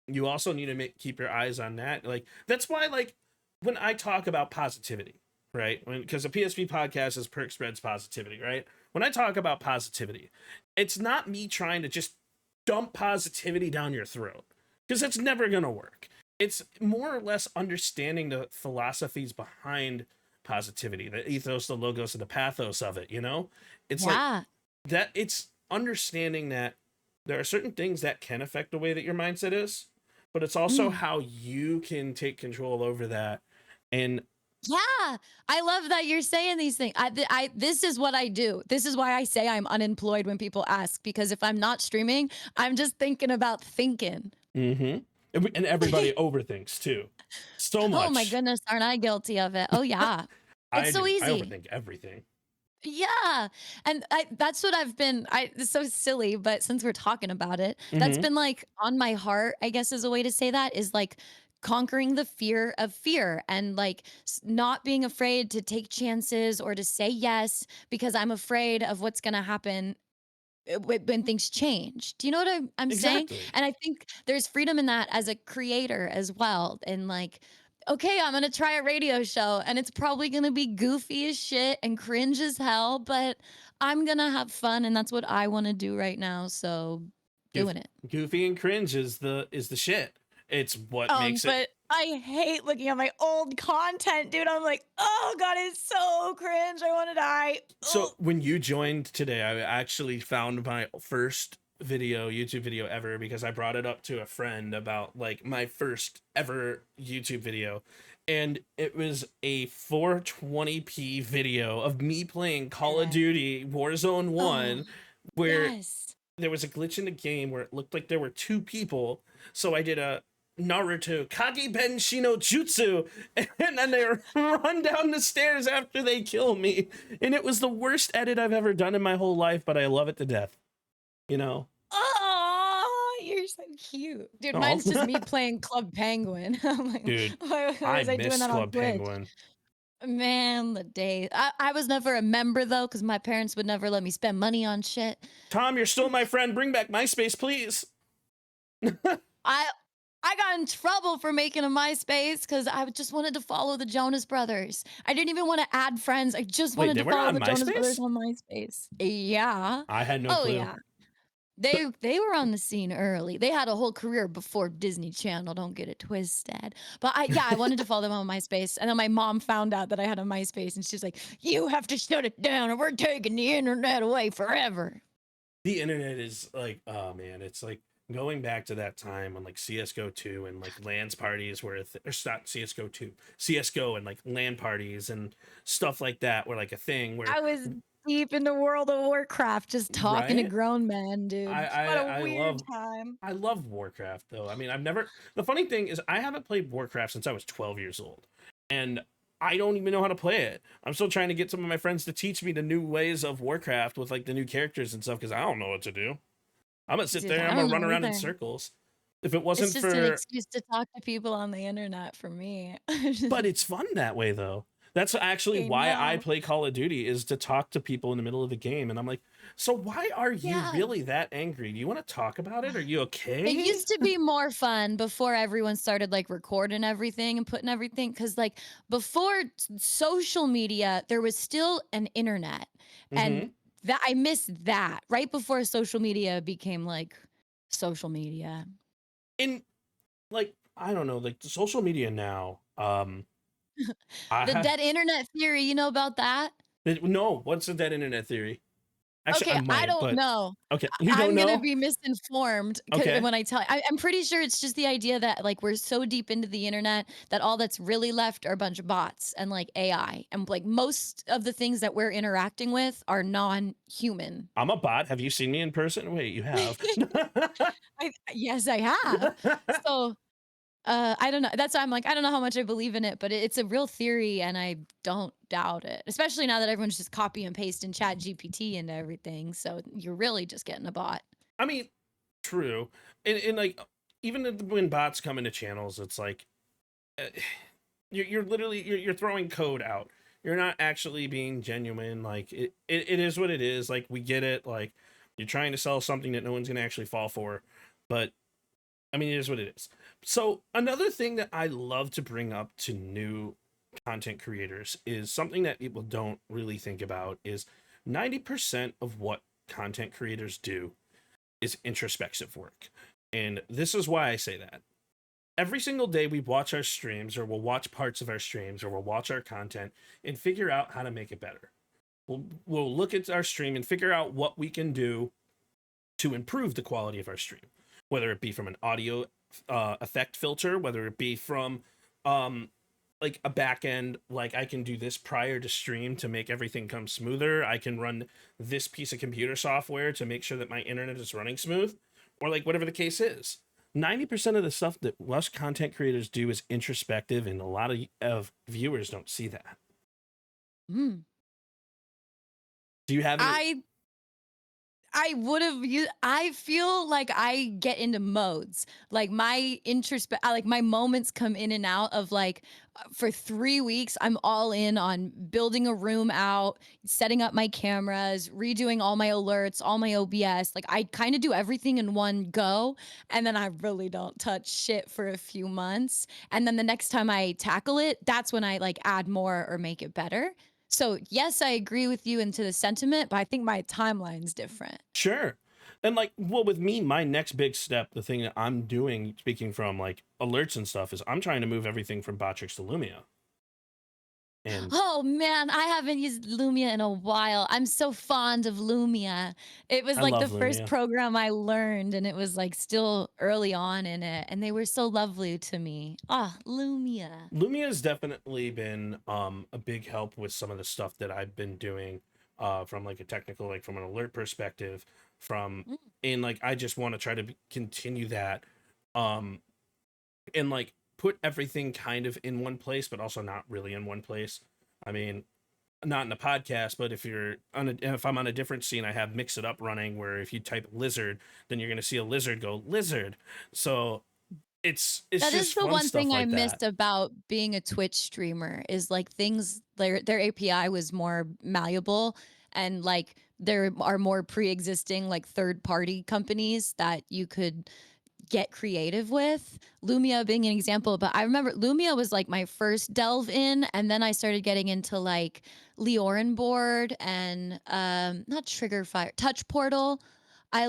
you also need to keep your eyes on that. Like, that's why, like, when I talk about positivity, right? Because the PSP podcast is Perk Spreads Positivity, right? When I talk about positivity, it's not me trying to just dump positivity down your throat, because it's never going to work. It's more or less understanding the philosophies behind positivity, the ethos, the logos, and the pathos of it, you know? It's like that, it's understanding that there are certain things that can affect the way that your mindset is, but it's also how you can take control over that. And yeah, I love that you're saying these things. This is what I do. This is why I say I'm unemployed when people ask, because if I'm not streaming, I'm just thinking about thinking. and everybody overthinks too, so much. Oh my goodness, aren't I guilty of it? Oh yeah, it's so easy. I overthink everything. Yeah. And that's what I've been, it's so silly, but since we're talking about it, that's been like on my heart, I guess is a way to say that, is like conquering the fear of fear and like not being afraid to take chances or to say yes because I'm afraid of what's going to happen when things change. Do you know what I'm saying? And I think there's freedom in that as a creator as well. And like, okay, I'm going to try a radio show and it's probably going to be goofy as shit and cringe as hell, but I'm going to have fun. And that's what I want to do right now. So doing it. Goofy and cringe is the shit. It's what makes it. But I hate looking at my old content, dude. I'm like, oh God, it's so cringe. I want to die. So when you joined today, I actually found my first YouTube video ever, because I brought it up to a friend about like my first ever YouTube video. And it was a 420p video of me playing Call of Duty Warzone 1, where there was a glitch in the game where it looked like there were two people. So I did a Naruto Kage Ben Shino Jutsu, and then they run down the stairs after they kill me. And it was the worst edit I've ever done in my whole life, but I love it to death. You know? Oh, you're so cute. Dude, mine's just me playing Club Penguin. Like, dude, I miss Club Penguin. Man, the day. I was never a member though, because my parents would never let me spend money on shit. Tom, you're still my friend. Bring back MySpace, please. I got in trouble for making a MySpace because I just wanted to follow the Jonas Brothers. I didn't even want to add friends. I just wanted to follow the Jonas Brothers on MySpace. Yeah. I had no clue. Yeah. They were on the scene early. They had a whole career before Disney Channel. Don't get it twisted. But I wanted to follow them on MySpace. And then my mom found out that I had a MySpace and she's like, you have to shut it down or we're taking the internet away forever. The internet is like, oh man, it's like going back to that time when like CSGO 2 and like LANs parties were, or not CSGO 2, CSGO and like LAN parties and stuff like that were like a thing where I was deep into World of Warcraft, just talking to grown men, dude. What a weird time. I love Warcraft though. I mean, the funny thing is I haven't played Warcraft since I was 12 years old, and I don't even know how to play it. I'm still trying to get some of my friends to teach me the new ways of Warcraft with like the new characters and stuff, because I don't know what to do. I'm gonna sit there and I'm gonna run around in circles. If it wasn't it's just an excuse to talk to people on the internet for me. But it's fun that way though. That's actually why I play Call of Duty, is to talk to people in the middle of the game. And I'm like, so why are you really that angry? Do you want to talk about it? Are you okay? It used to be more fun before everyone started like recording everything and putting everything. Because like before social media, there was still an internet. And that I miss that right before social media became like social media. In like, I don't know, like the social media now, the dead internet theory, you know about that? No, what's the dead internet theory? Actually, Okay, I I might, don't but know. okay. You don't I'm gonna know? be misinformed Okay. when I tell you. I'm pretty sure it's just the idea that like we're so deep into the internet that all that's really left are a bunch of bots and like AI, and like most of the things that we're interacting with are non-human. I'm a bot. Have you seen me in person? Wait, you have. Yes, I have. So I don't know. That's why I'm like, I don't know how much I believe in it, but it's a real theory and I don't doubt it. Especially now that everyone's just copy and paste and chat GPT into everything. So you're really just getting a bot. I mean, true. And like, even when bots come into channels, it's like, uh, you're literally, you're throwing code out. You're not actually being genuine. Like, it is what it is. Like, we get it. Like, you're trying to sell something that no one's going to actually fall for. But I mean, it is what it is. So another thing that I love to bring up to new content creators is something that people don't really think about is 90% of what content creators do is introspective work. And this is why I say that. Every single day we watch our streams, or we'll watch parts of our streams, or we'll watch our content and figure out how to make it better. We'll look at our stream and figure out what we can do to improve the quality of our stream, whether it be from an audio effect filter, whether it be from like a back end, like I can do this prior to stream to make everything come smoother. I can run this piece of computer software to make sure that my internet is running smooth, or like whatever the case is. 90% of the stuff that us content creators do is introspective, and a lot of viewers don't see that. Mm. Do you have any? I would have used, I feel like I get into modes. Like my like my moments come in and out of like for 3 weeks, I'm all in on building a room out, setting up my cameras, redoing all my alerts, all my OBS. Like I kind of do everything in one go. And then I really don't touch shit for a few months. And then the next time I tackle it, that's when I like add more or make it better. So yes, I agree with you into the sentiment, but I think my timeline's different. Sure. And like, well, with me, my next big step, the thing that I'm doing, speaking from like alerts and stuff, is I'm trying to move everything from Botrix to Lumia. And Oh man, I haven't used Lumia in a while. I'm so fond of Lumia. It was I like the love first Lumia. program I learned, and it was like still early on in it, and they were so lovely to me. Ah, Lumia. Lumia has definitely been a big help with some of the stuff that I've been doing from like a technical, like from an alert perspective, from Mm. and like I just want to try to continue that um and like put everything kind of in one place, but also not really in one place. I mean, not in a podcast, but if I'm on a different scene, I have Mix It Up running, where if you type lizard, then you're gonna see a lizard go lizard. So it's That is just the fun one stuff thing I like that. missed about being a Twitch streamer is like things their API was more malleable, and like there are more pre-existing like third-party companies that you could get creative with. Lumia being an example, but I remember Lumia was like my first delve in, and then I started getting into like Leorin board and not Trigger Fire, Touch Portal. I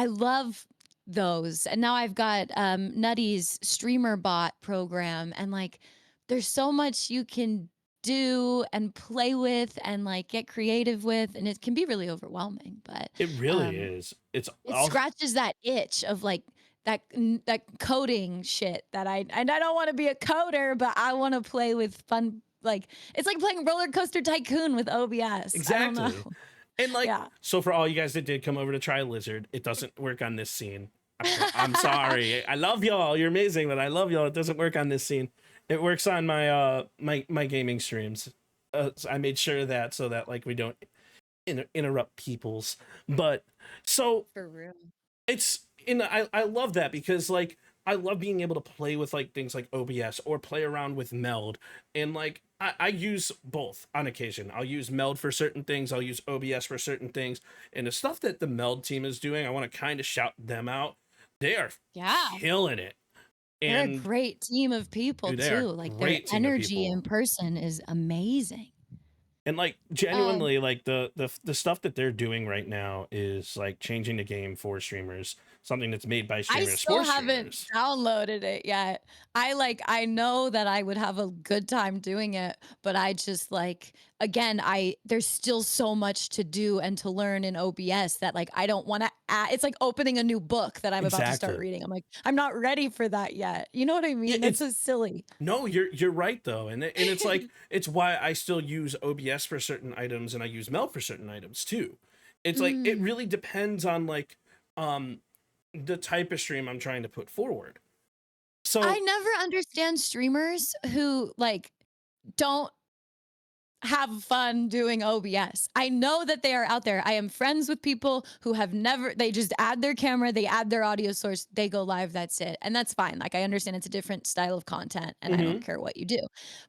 love those. And now I've got Nutty's streamer bot program, and like there's so much you can do and play with and like get creative with, and it can be really overwhelming, but It really um is. It's it all scratches that itch of like that coding shit that I don't want to be a coder, but I want to play with fun. Like it's like playing Roller Coaster Tycoon with OBS. I don't exactly. know. And like, Yeah. so for all you guys that did come over to try Lizard, it doesn't work on this scene. I'm sorry. I love y'all. You're amazing, but I love y'all. It doesn't work on this scene. It works on my my gaming streams. So I made sure of that so that like we don't interrupt people's. But so For real. it's I love that because like I love being able to play with like things like OBS or play around with Meld, and like I use both on occasion. I'll use Meld for certain things, I'll use OBS for certain things, and the stuff that the Meld team is doing, I want to kind of shout them out. They are Yeah. killing it. They're a And great team of people dude, they are too. Like their great team of energy people. in person is amazing. And like genuinely, like the stuff that they're doing right now is like changing the game for streamers, something that's made by I streamers still for haven't streamers. downloaded it yet. I know that I would have a good time doing it, but I just like again, there's still so much to do and to learn in OBS that like I don't want to it's like opening a new book that I'm about to start Exactly. reading. I'm like, I'm not ready for that yet. You know what I mean? Yeah, That's so silly. No, you're right though, and it's like it's why I still use OBS for certain items and I use Meld for certain items too. It's like it really depends on like the type of stream I'm trying to put forward. So I never understand streamers who like don't have fun doing OBS. I know that they are out there. I am friends with people who have never, they just add their camera, they add their audio source, they go live, that's it. And that's fine. Like I understand it's a different style of content and I don't care what you do.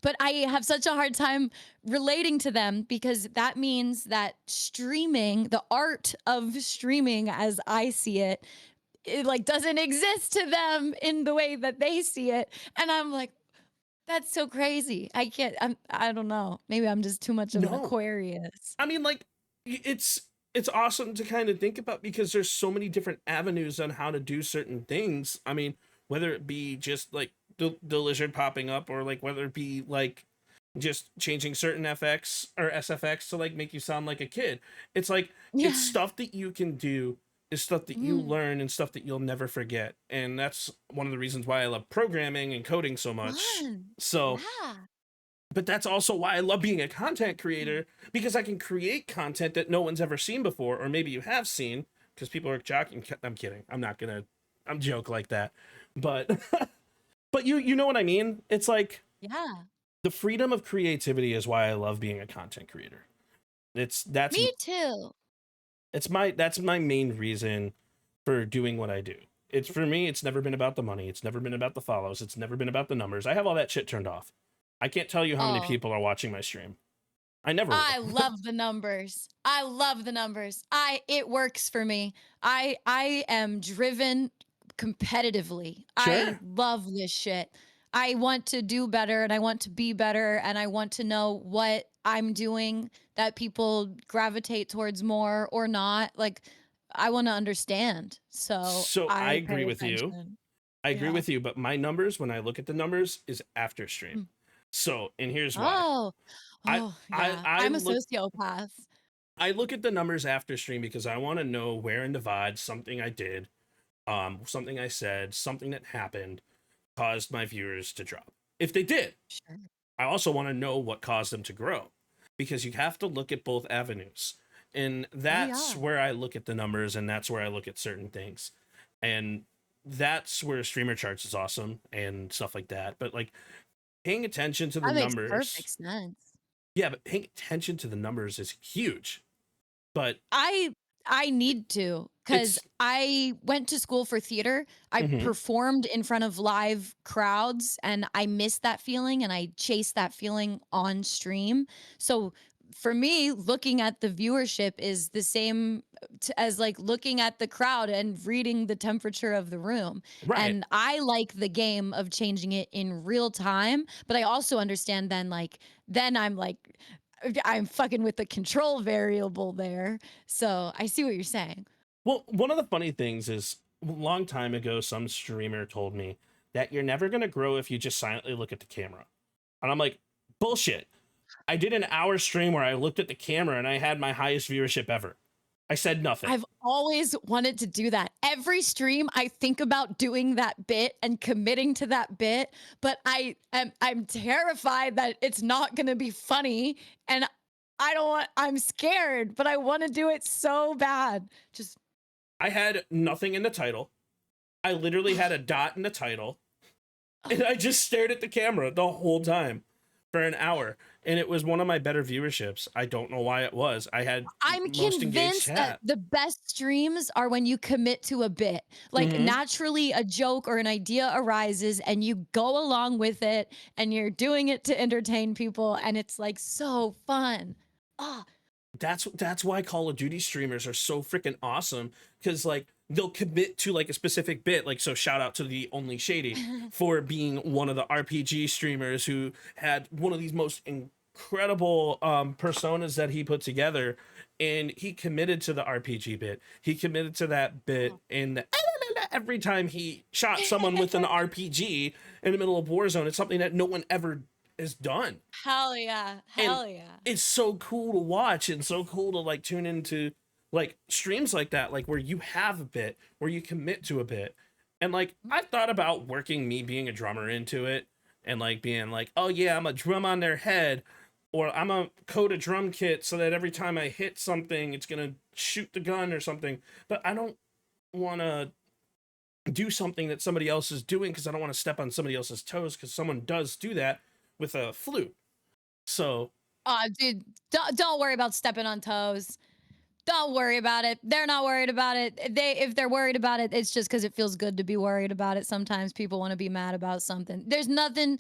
But I have such a hard time relating to them because that means that streaming, the art of streaming as I see it like doesn't exist to them in the way that they see it. And I'm like, that's so crazy. I don't know. Maybe I'm just too much of an No. Aquarius. I mean, like it's awesome to kind of think about because there's so many different avenues on how to do certain things. I mean, whether it be just like the lizard popping up or like whether it be like just changing certain FX or SFX to like make you sound like a kid. It's like it's stuff that you can do, is stuff that you learn and stuff that you'll never forget. And that's one of the reasons why I love programming and coding so much. Fun. So Yeah. but that's also why I love being a content creator, because I can create content that no one's ever seen before, or maybe you have seen, because people are joking. I'm kidding. I'm joke like that. But but you know what I mean? It's like Yeah. the freedom of creativity is why I love being a content creator. That's Me too. that's my main reason for doing what I do. It's for me, it's never been about the money, it's never been about the follows, it's never been about the numbers. I have all that shit turned off. I can't tell you how many people are watching my stream. I never will. I love the numbers. I love the numbers. It works for me. I am driven competitively. I love this shit. I want to do better and I want to be better and I want to know what I'm doing that people gravitate towards more or not. Like I want to understand. So I I agree pay with you. attention. I agree Yeah. with you, but my numbers, when I look at the numbers, is after stream. So, and here's why. Oh, I yeah. I I'm a look sociopath. I look at the numbers after stream because I want to know where in the VOD something I did, something I said, something that happened caused my viewers to drop. If they did, Sure. I also want to know what caused them to grow, because you have to look at both avenues. And that's where I look at the numbers, and that's where I look at certain things. And that's where streamer charts is awesome and stuff like that. But like paying attention to the That makes numbers. perfect sense. Yeah, but paying attention to the numbers is huge. But I need to because I went to school for theater. I performed in front of live crowds and I miss that feeling and I chase that feeling on stream. So for me, looking at the viewership is the same as like looking at the crowd and reading the temperature of the room. Right. And I like the game of changing it in real time, but I also understand then I'm fucking with the control variable there. So I see what you're saying. Well, one of the funny things is a long time ago, some streamer told me that you're never going to grow if you just silently look at the camera. And I'm like, bullshit. I did an hour stream where I looked at the camera and I had my highest viewership ever. I said nothing. I've always wanted to do that. Every stream, I think about doing that bit and committing to that bit, but I'm terrified that it's not going to be funny, and I'm scared, but I want to do it so bad. I had nothing in the title. I literally had a dot in the title, and I just stared at the camera the whole time for an hour. And it was one of my better viewerships. I don't know why it was. I had I'm most engaged convinced chat. that the best streams are when you commit to a bit. Like naturally a joke or an idea arises and you go along with it and you're doing it to entertain people and it's like so fun. Oh, That's why Call of Duty streamers are so freaking awesome, because like they'll commit to like a specific bit. Like, so shout out to the Only Shady for being one of the RPG streamers who had one of these most incredible personas that he put together, and he committed to the RPG bit. He committed to that bit, and every time he shot someone with an RPG in the middle of Warzone, it's something that no one ever has done. Hell yeah. Hell yeah. It's so cool to watch and so cool to like tune into like streams like that, like where you have a bit, where you commit to a bit. And like I've thought about working me being a drummer into it and like being like, oh yeah, I'm a drum on their head, or I'm a code a drum kit so that every time I hit something, it's gonna shoot the gun or something. But I don't want to do something that somebody else is doing because I don't want to step on somebody else's toes, because someone does do that with a flute. So Dude, don't worry about stepping on toes. Don't worry about it. They're not worried about it. If they're worried about it, it's just because it feels good to be worried about it. Sometimes people want to be mad about something. There's nothing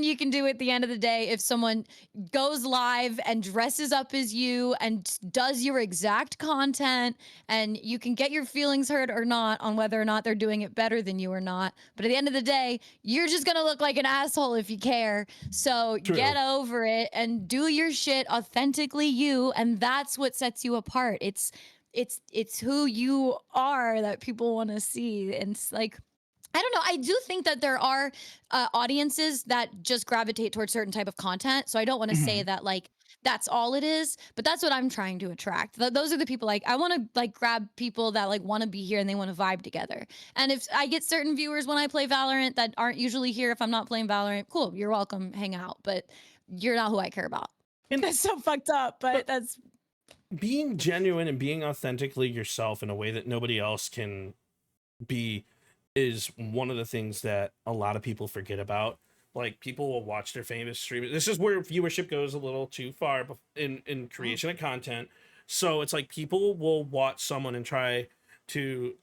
you can do at the end of the day if someone goes live and dresses up as you and does your exact content, and you can get your feelings hurt or not on whether or not they're doing it better than you or not. But at the end of the day, you're just going to look like an asshole if you care. So True. Get over it and do your shit authentically you, and that's what sets you apart. It's who you are that people want to see. And it's like, I don't know. I do think that there are audiences that just gravitate towards certain type of content. So I don't want to say that like that's all it is, but that's what I'm trying to attract. Those are the people, like I want to like grab people that like want to be here and they want to vibe together. And if I get certain viewers when I play Valorant that aren't usually here if I'm not playing Valorant, cool, you're welcome, hang out, but you're not who I care about. And that's so fucked up, but that's being genuine and being authentically yourself in a way that nobody else can be is one of the things that a lot of people forget about. Like people will watch their famous streamers. This is where viewership goes a little too far in creation of content. So it's like people will watch someone and try to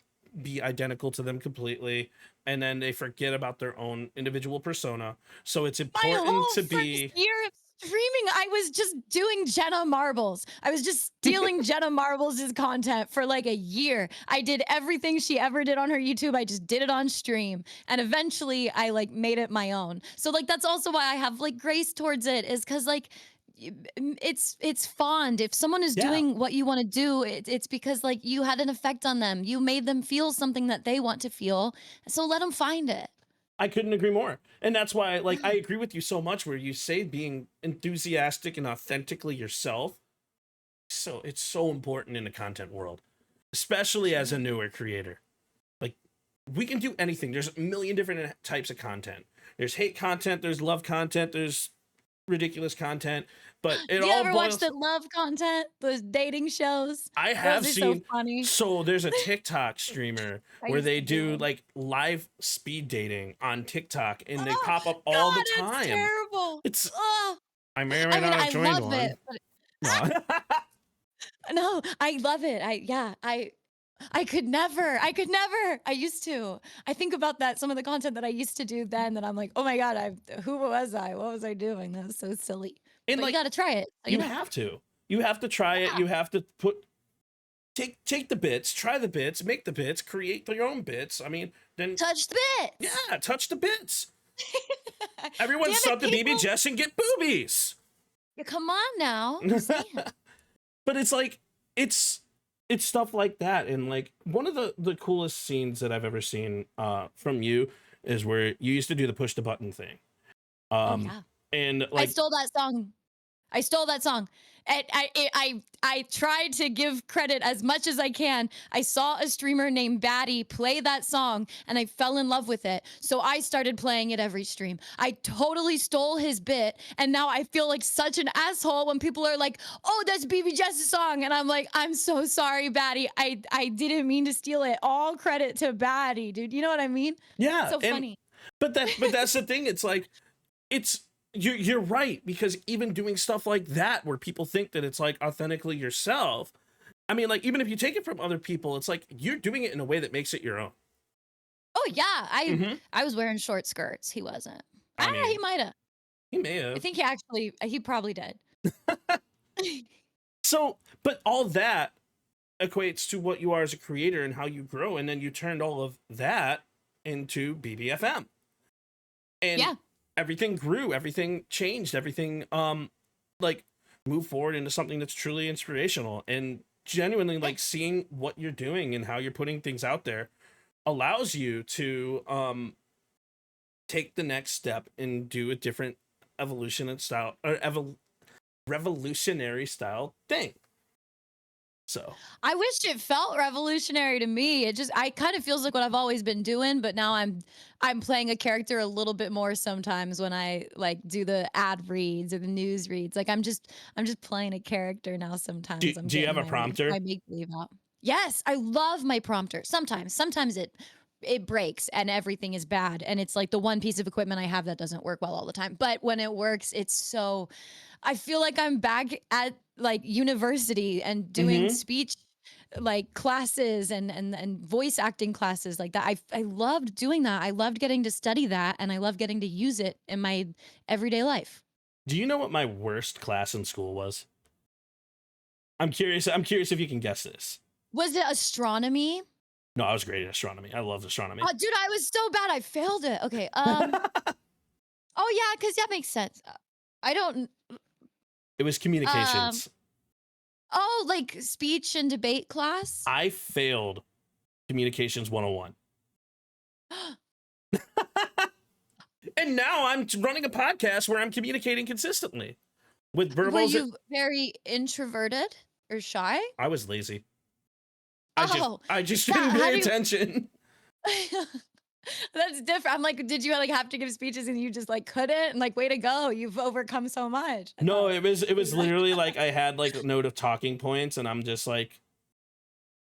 be identical to them completely, and then they forget about their own individual persona. So it's important to be year of streaming, I was just doing Jenna Marbles. I was just stealing Jenna Marbles' content for like a year. I did everything she ever did on her YouTube. I just did it on stream. And eventually I like made it my own. So like that's also why I have like grace towards it, is because like it's fond. If someone is doing what you want to do, it's because like you had an effect on them. You made them feel something that they want to feel. So let them find it. I couldn't agree more. And that's why, like, I agree with you so much where you say being enthusiastic and authentically yourself. So it's so important in the content world, especially as a newer creator. Like, we can do anything. There's a million different types of content. There's hate content, there's love content, there's ridiculous content, but it all you ever boils... watch the love content, those dating shows? I have seen. So funny. So there's a TikTok streamer where they do like live speed dating on TikTok, and they pop up all the time. It's terrible. It's I may or may not have joined one. It, no, I love it. I could never. I used to. I think about that, some of the content that I used to do then, that I'm like, oh my God, who was I? What was I doing? That was so silly. And like, you got to try it. You have to. You have to try it. You have to take the bits, try the bits, make the bits, create your own bits. I mean, then touch the bits. Yeah, touch the bits. Everyone sub to BB Jess and get boobies. Yeah, come on now. But it's like it's stuff like that. And like one of the coolest scenes that I've ever seen from you is where you used to do the push the button thing. And like, I stole that song. And I tried to give credit as much as I can. I saw a streamer named Batty play that song and I fell in love with it. So I started playing it every stream. I totally stole his bit, and now I feel like such an asshole when people are like, oh, that's BB Jess's song. And I'm like, I'm so sorry, Batty. I didn't mean to steal it. All credit to Batty, dude. You know what I mean? Yeah. So funny. But that's the thing. It's like, you're right, because even doing stuff like that where people think that it's like authentically yourself, I mean, like, even if you take it from other people, it's like you're doing it in a way that makes it your own. Oh yeah, I was wearing short skirts. He wasn't. He might have. He may have. I think he probably did. So, but all that equates to what you are as a creator and how you grow, and then you turned all of that into BBFM. And everything grew, everything changed, everything like moved forward into something that's truly inspirational. And genuinely, like, seeing what you're doing and how you're putting things out there allows you to take the next step and do a different evolution and style, or revolutionary style thing. So I wish it felt revolutionary to me. I kind of feels like what I've always been doing, but now I'm playing a character a little bit more sometimes when I like do the ad reads or the news reads. Like I'm just playing a character now sometimes. Do you have a prompter? My make believe out. Yes, I love my prompter. Sometimes it breaks and everything is bad, and it's like the one piece of equipment I have that doesn't work well all the time. But when it works, I feel like I'm back at like university and doing speech like classes and voice acting classes like that. I loved doing that. I loved getting to study that, and I love getting to use it in my everyday life. Do you know what my worst class in school was? I'm curious if you can guess this. Was it astronomy? No, I was great at astronomy. I loved astronomy. Oh, dude, I was so bad. I failed it. Okay. Oh yeah, because that makes sense. I don't. It was communications. Oh, like speech and debate class? I failed communications 101. And now I'm running a podcast where I'm communicating consistently with verbals. Were you very introverted or shy? I was lazy. I just didn't pay attention. That's different. I'm like, did you like have to give speeches and you just like couldn't? And like, way to go, you've overcome so much. No, it was literally like I had like a note of talking points, and I'm just like,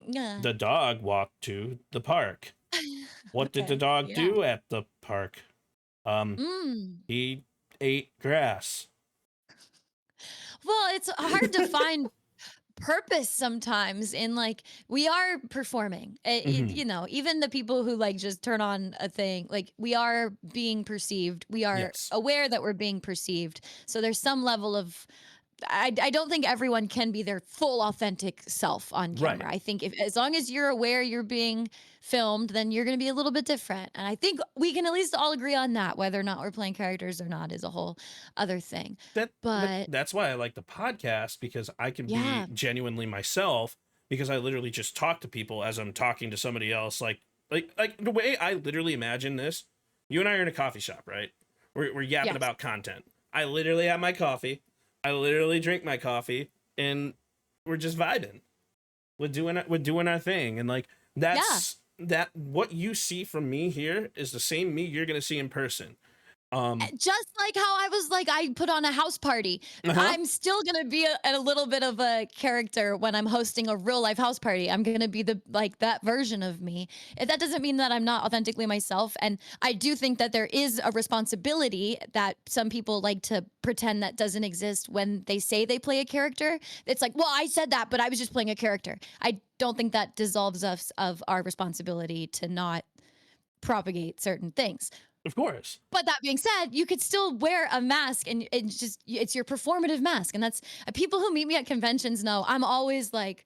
yeah. The dog walked to the park. What did the dog do at the park? He ate grass. Well, it's hard to find purpose sometimes in like we are performing you know, even the people who like just turn on a thing, like we are being perceived, we are aware that we're being perceived, so there's some level of I don't think everyone can be their full authentic self on camera. Right. I think as long as you're aware you're being filmed, then you're going to be a little bit different. And I think we can at least all agree on that. Whether or not we're playing characters or not is a whole other thing. But that's why I like the podcast, because I can be genuinely myself, because I literally just talk to people as I'm talking to somebody else. Like the way I literally imagine this, you and I are in a coffee shop, right? We're yapping about content. I literally have my coffee. I literally drink my coffee, and we're just vibing. We're doing our thing, and like that's that. What you see from me here is the same me you're gonna see in person. Just like how I was like, I put on a house party. I'm still gonna be a little bit of a character when I'm hosting a real life house party. I'm gonna be that version of me. That doesn't mean that I'm not authentically myself. And I do think that there is a responsibility that some people like to pretend that doesn't exist when they say they play a character. It's like, well, I said that, but I was just playing a character. I don't think that dissolves us of our responsibility to not propagate certain things. Of course. But that being said, you could still wear a mask, and it's your performative mask. And that's people who meet me at conventions know I'm always like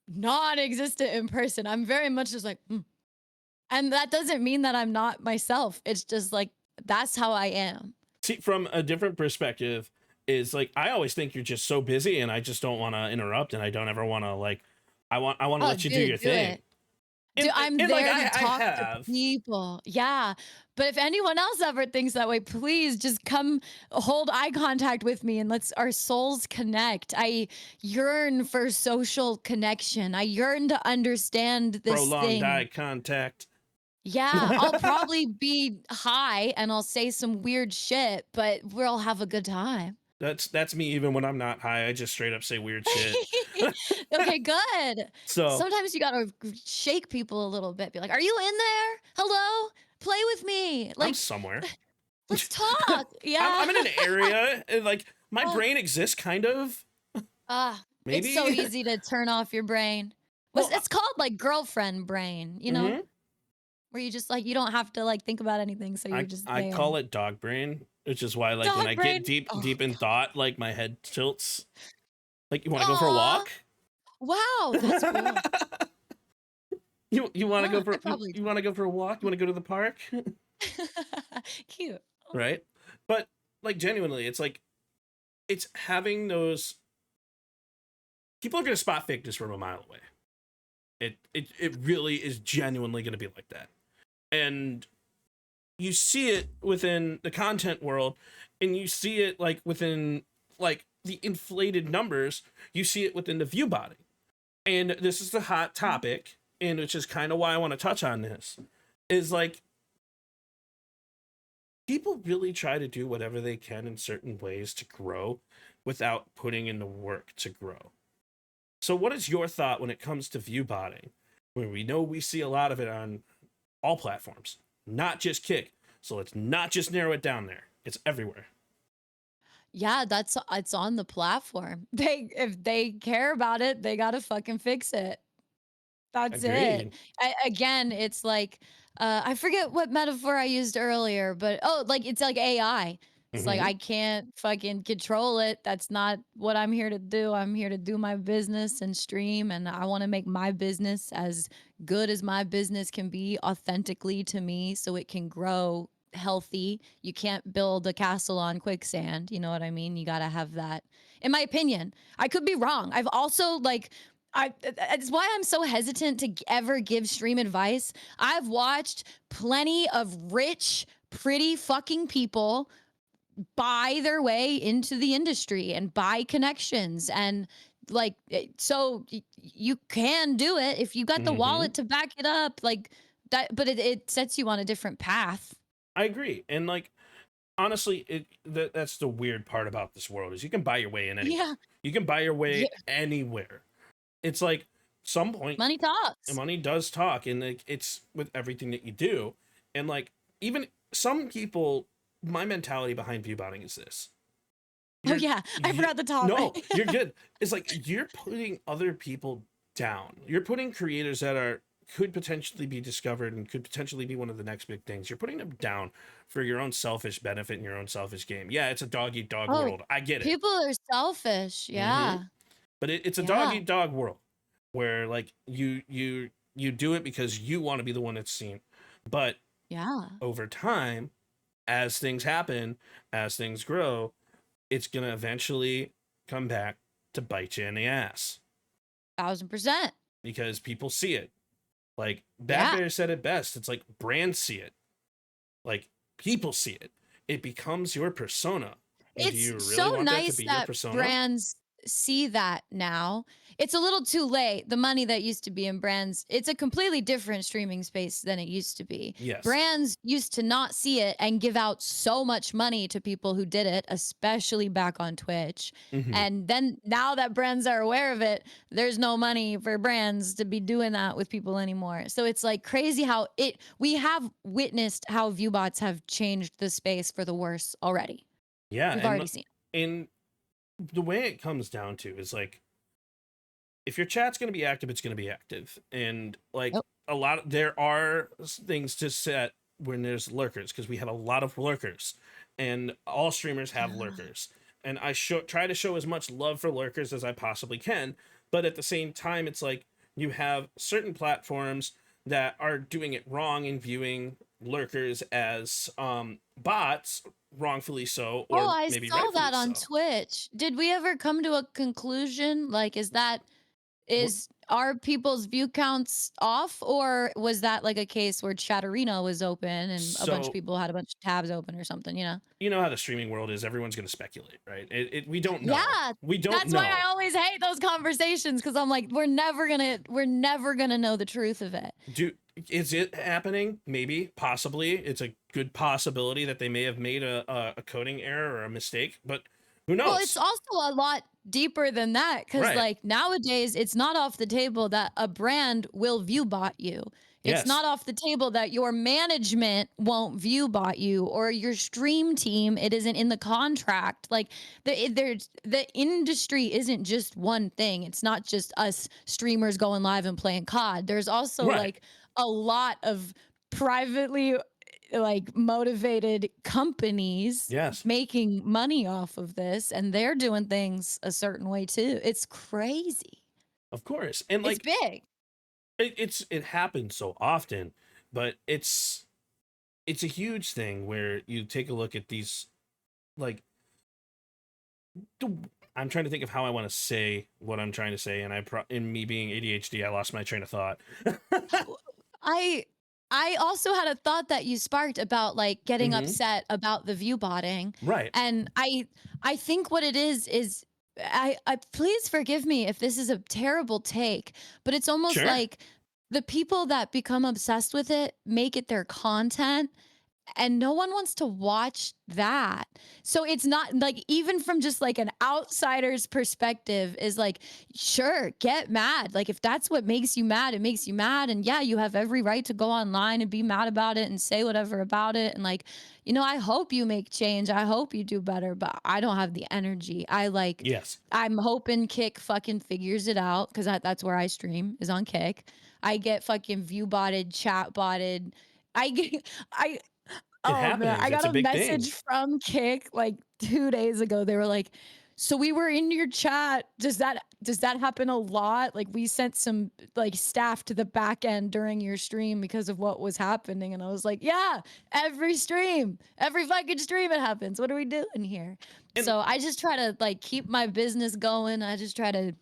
non-existent in person. I'm very much just like, and that doesn't mean that I'm not myself. It's just like, that's how I am. See, from a different perspective is like, I always think you're just so busy, and I just don't want to interrupt, and I don't ever want to like, I want to let you do your thing. Dude, I'm there to talk to people. Yeah. But if anyone else ever thinks that way, please just come hold eye contact with me and let's our souls connect. I yearn for social connection. I yearn to understand this prolonged eye contact. Yeah, I'll probably be high and I'll say some weird shit, but we'll have a good time. That's me even when I'm not high. I just straight up say weird shit. Okay, good. So sometimes you gotta shake people a little bit. Be like, "Are you in there? Hello, play with me." Like I'm somewhere. Let's talk. Yeah, I'm in an area. Like my brain exists, kind of. Maybe it's so easy to turn off your brain. It's called like girlfriend brain. You know, where you just like you don't have to like think about anything. So you I call it dog brain. Which is why, like, when I get deep in thought, like, my head tilts. Like, you want to go for a walk? Wow, that's cool. You want to go for a walk? You want to go to the park? Cute. Right? But like genuinely, it's like it's having those people are gonna spot fakeness from a mile away. It really is genuinely gonna be like that. And you see it within the content world, and you see it like within like the inflated numbers, you see it within the view botting. And this is the hot topic, and which is kind of why I want to touch on this, is like people really try to do whatever they can in certain ways to grow without putting in the work to grow. So what is your thought when it comes to view botting? Where we know we see a lot of it on all platforms, not just Kick. So let's not just narrow it down there. It's everywhere. Yeah, it's on the platform. If they care about it, they gotta fucking fix it. That's it. Agreed. Again, it's like I forget what metaphor I used earlier, but like it's like AI. It's like Mm-hmm. I can't fucking control it. That's not what I'm here to do. I'm here to do my business and stream, and I want to make my business as good as my business can be authentically to me so it can grow healthy. You can't build a castle on quicksand. You know what I mean? You got to have that. In my opinion, I could be wrong. I've also like it's why I'm so hesitant to ever give stream advice. I've watched plenty of rich, pretty fucking people buy their way into the industry and buy connections and like so you can do it if you got the Mm-hmm. wallet to back it up like that, but it sets you on a different path. I agree. And like honestly, that's the weird part about this world is you can buy your way in anywhere. Yeah. You can buy your Yeah. way anywhere. It's like some point Money talks. money does talk, and like it's with everything that you do. And like even some people, my mentality behind view botting is this. Oh yeah, I forgot the topic. No, you're good. It's like you're putting other people down. You're putting creators that are could potentially be discovered and could potentially be one of the next big things. You're putting them down for your own selfish benefit and your own selfish game. Yeah, it's a dog eat dog Oh, world. I get it. people are selfish. Mm-hmm. Yeah. But it's a dog Yeah. eat dog world where like you do it because you want to be the one that's seen. But Yeah. over time, as things happen, as things grow, it's gonna eventually come back to bite you in the ass 1000%. because people see it. Like Bad Yeah. Bear said it best. It's like brands see it, like people see it. It becomes your persona. And do It's you really so want that to nice be your that persona? brands see that now. It's a little too late. The money that used to be in brands, it's a completely different streaming space than it used to be. Yes. Brands used to not see it and give out so much money to people who did it, especially back on Twitch. Mhm. And then now that brands are aware of it, there's no money for brands to be doing that with people anymore. So it's like crazy how we have witnessed how viewbots have changed the space for the worse already. Yeah, We've and already seen it. and the way it comes down to is like if your chat's going to be active, it's going to be active. And like Yep. there are things to set when there's lurkers because we have a lot of lurkers and all streamers have lurkers. And I try to show as much love for lurkers as I possibly can. But at the same time, it's like you have certain platforms that are doing it wrong and viewing lurkers as bots, wrongfully so, or Oh, I maybe saw rightfully that on so. Twitch. Did we ever come to a conclusion? Like, are people's view counts off, or was that like a case where Chatterino was open and a bunch of So people had a bunch of tabs open or something? you know how the streaming world is. Everyone's going to speculate, right? We don't know. Yeah, We don't that's know. why I always hate those conversations because I'm like, we're never gonna know the truth of it. Is it happening? Maybe, possibly. It's a good possibility that they may have made a coding error or a mistake, but who knows? Well, it's also a lot deeper than that because, Right. like, nowadays it's not off the table that a brand will view bot you. It's Yes. not off the table that your management won't view bot you or your stream team. It isn't in the contract. Like, the industry isn't just one thing. It's not just us streamers going live and playing COD. There's also Right. like a lot of privately like motivated companies Yes. making money off of this, and they're doing things a certain way too. It's crazy. Of course. And It's like big. it happens so often, but it's a huge thing where you take a look at these like I'm trying to think of how I want to say what I'm trying to say, and in me being ADHD, I lost my train of thought. I also had a thought that you sparked about like getting upset about the view botting. Right. And I think what it is I please forgive me if this is a terrible take, but it's almost like the people that become obsessed with it make it their content and no one wants to watch that. So it's not like, even from just like an outsider's perspective, is like, sure, get mad. Like if that's what makes you mad, it makes you mad. And yeah, you have every right to go online and be mad about it and say whatever about it. And like, you know, I hope you make change. I hope you do better, but I don't have the energy. I'm hoping Kick fucking figures it out, because that's where I stream, is on Kick. I get fucking view botted, chat botted. Oh man, I got a message from Kick like 2 days ago. They were like, "So we were in your chat. Does that happen a lot? Like we sent some like staff to the back end during your stream because of what was happening." And I was like, "Yeah, every fucking stream it happens. What are we doing here?" So I just try to like keep my business going. I just try to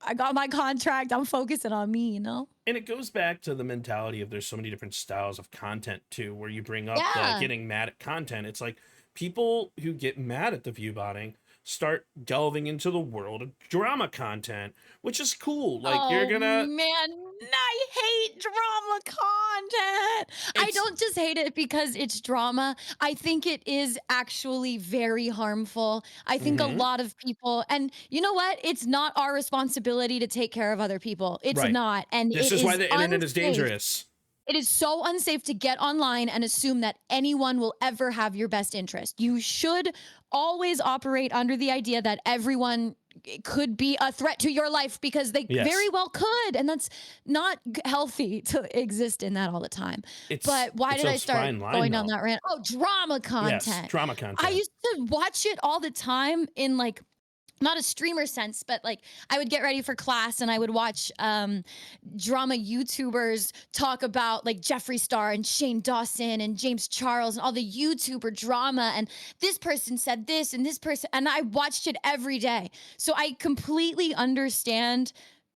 I got my contract. I'm focusing on me, you know? And it goes back to the mentality of there's so many different styles of content too, where you bring up the getting mad at content. It's like people who get mad at the view botting start delving into the world of drama content, which is cool. Like you're gonna man, I hate drama content. I don't just hate it because it's drama. I think it is actually very harmful. I think a lot of people, and you know what? It's not our responsibility to take care of other people. It's not. And this is why the internet is dangerous. It is so unsafe to get online and assume that anyone will ever have your best interest. You should always operate under the idea that everyone could be a threat to your life, because they very well could. And that's not healthy to exist in that all the time. But why did I start going down that rant? Oh, drama content. Yes, drama content. I used to watch it all the time in like, not a streamer sense, but like I would get ready for class and I would watch drama YouTubers talk about like Jeffree Star and Shane Dawson and James Charles and all the YouTuber drama. And this person said this and this person, and I watched it every day. So I completely understand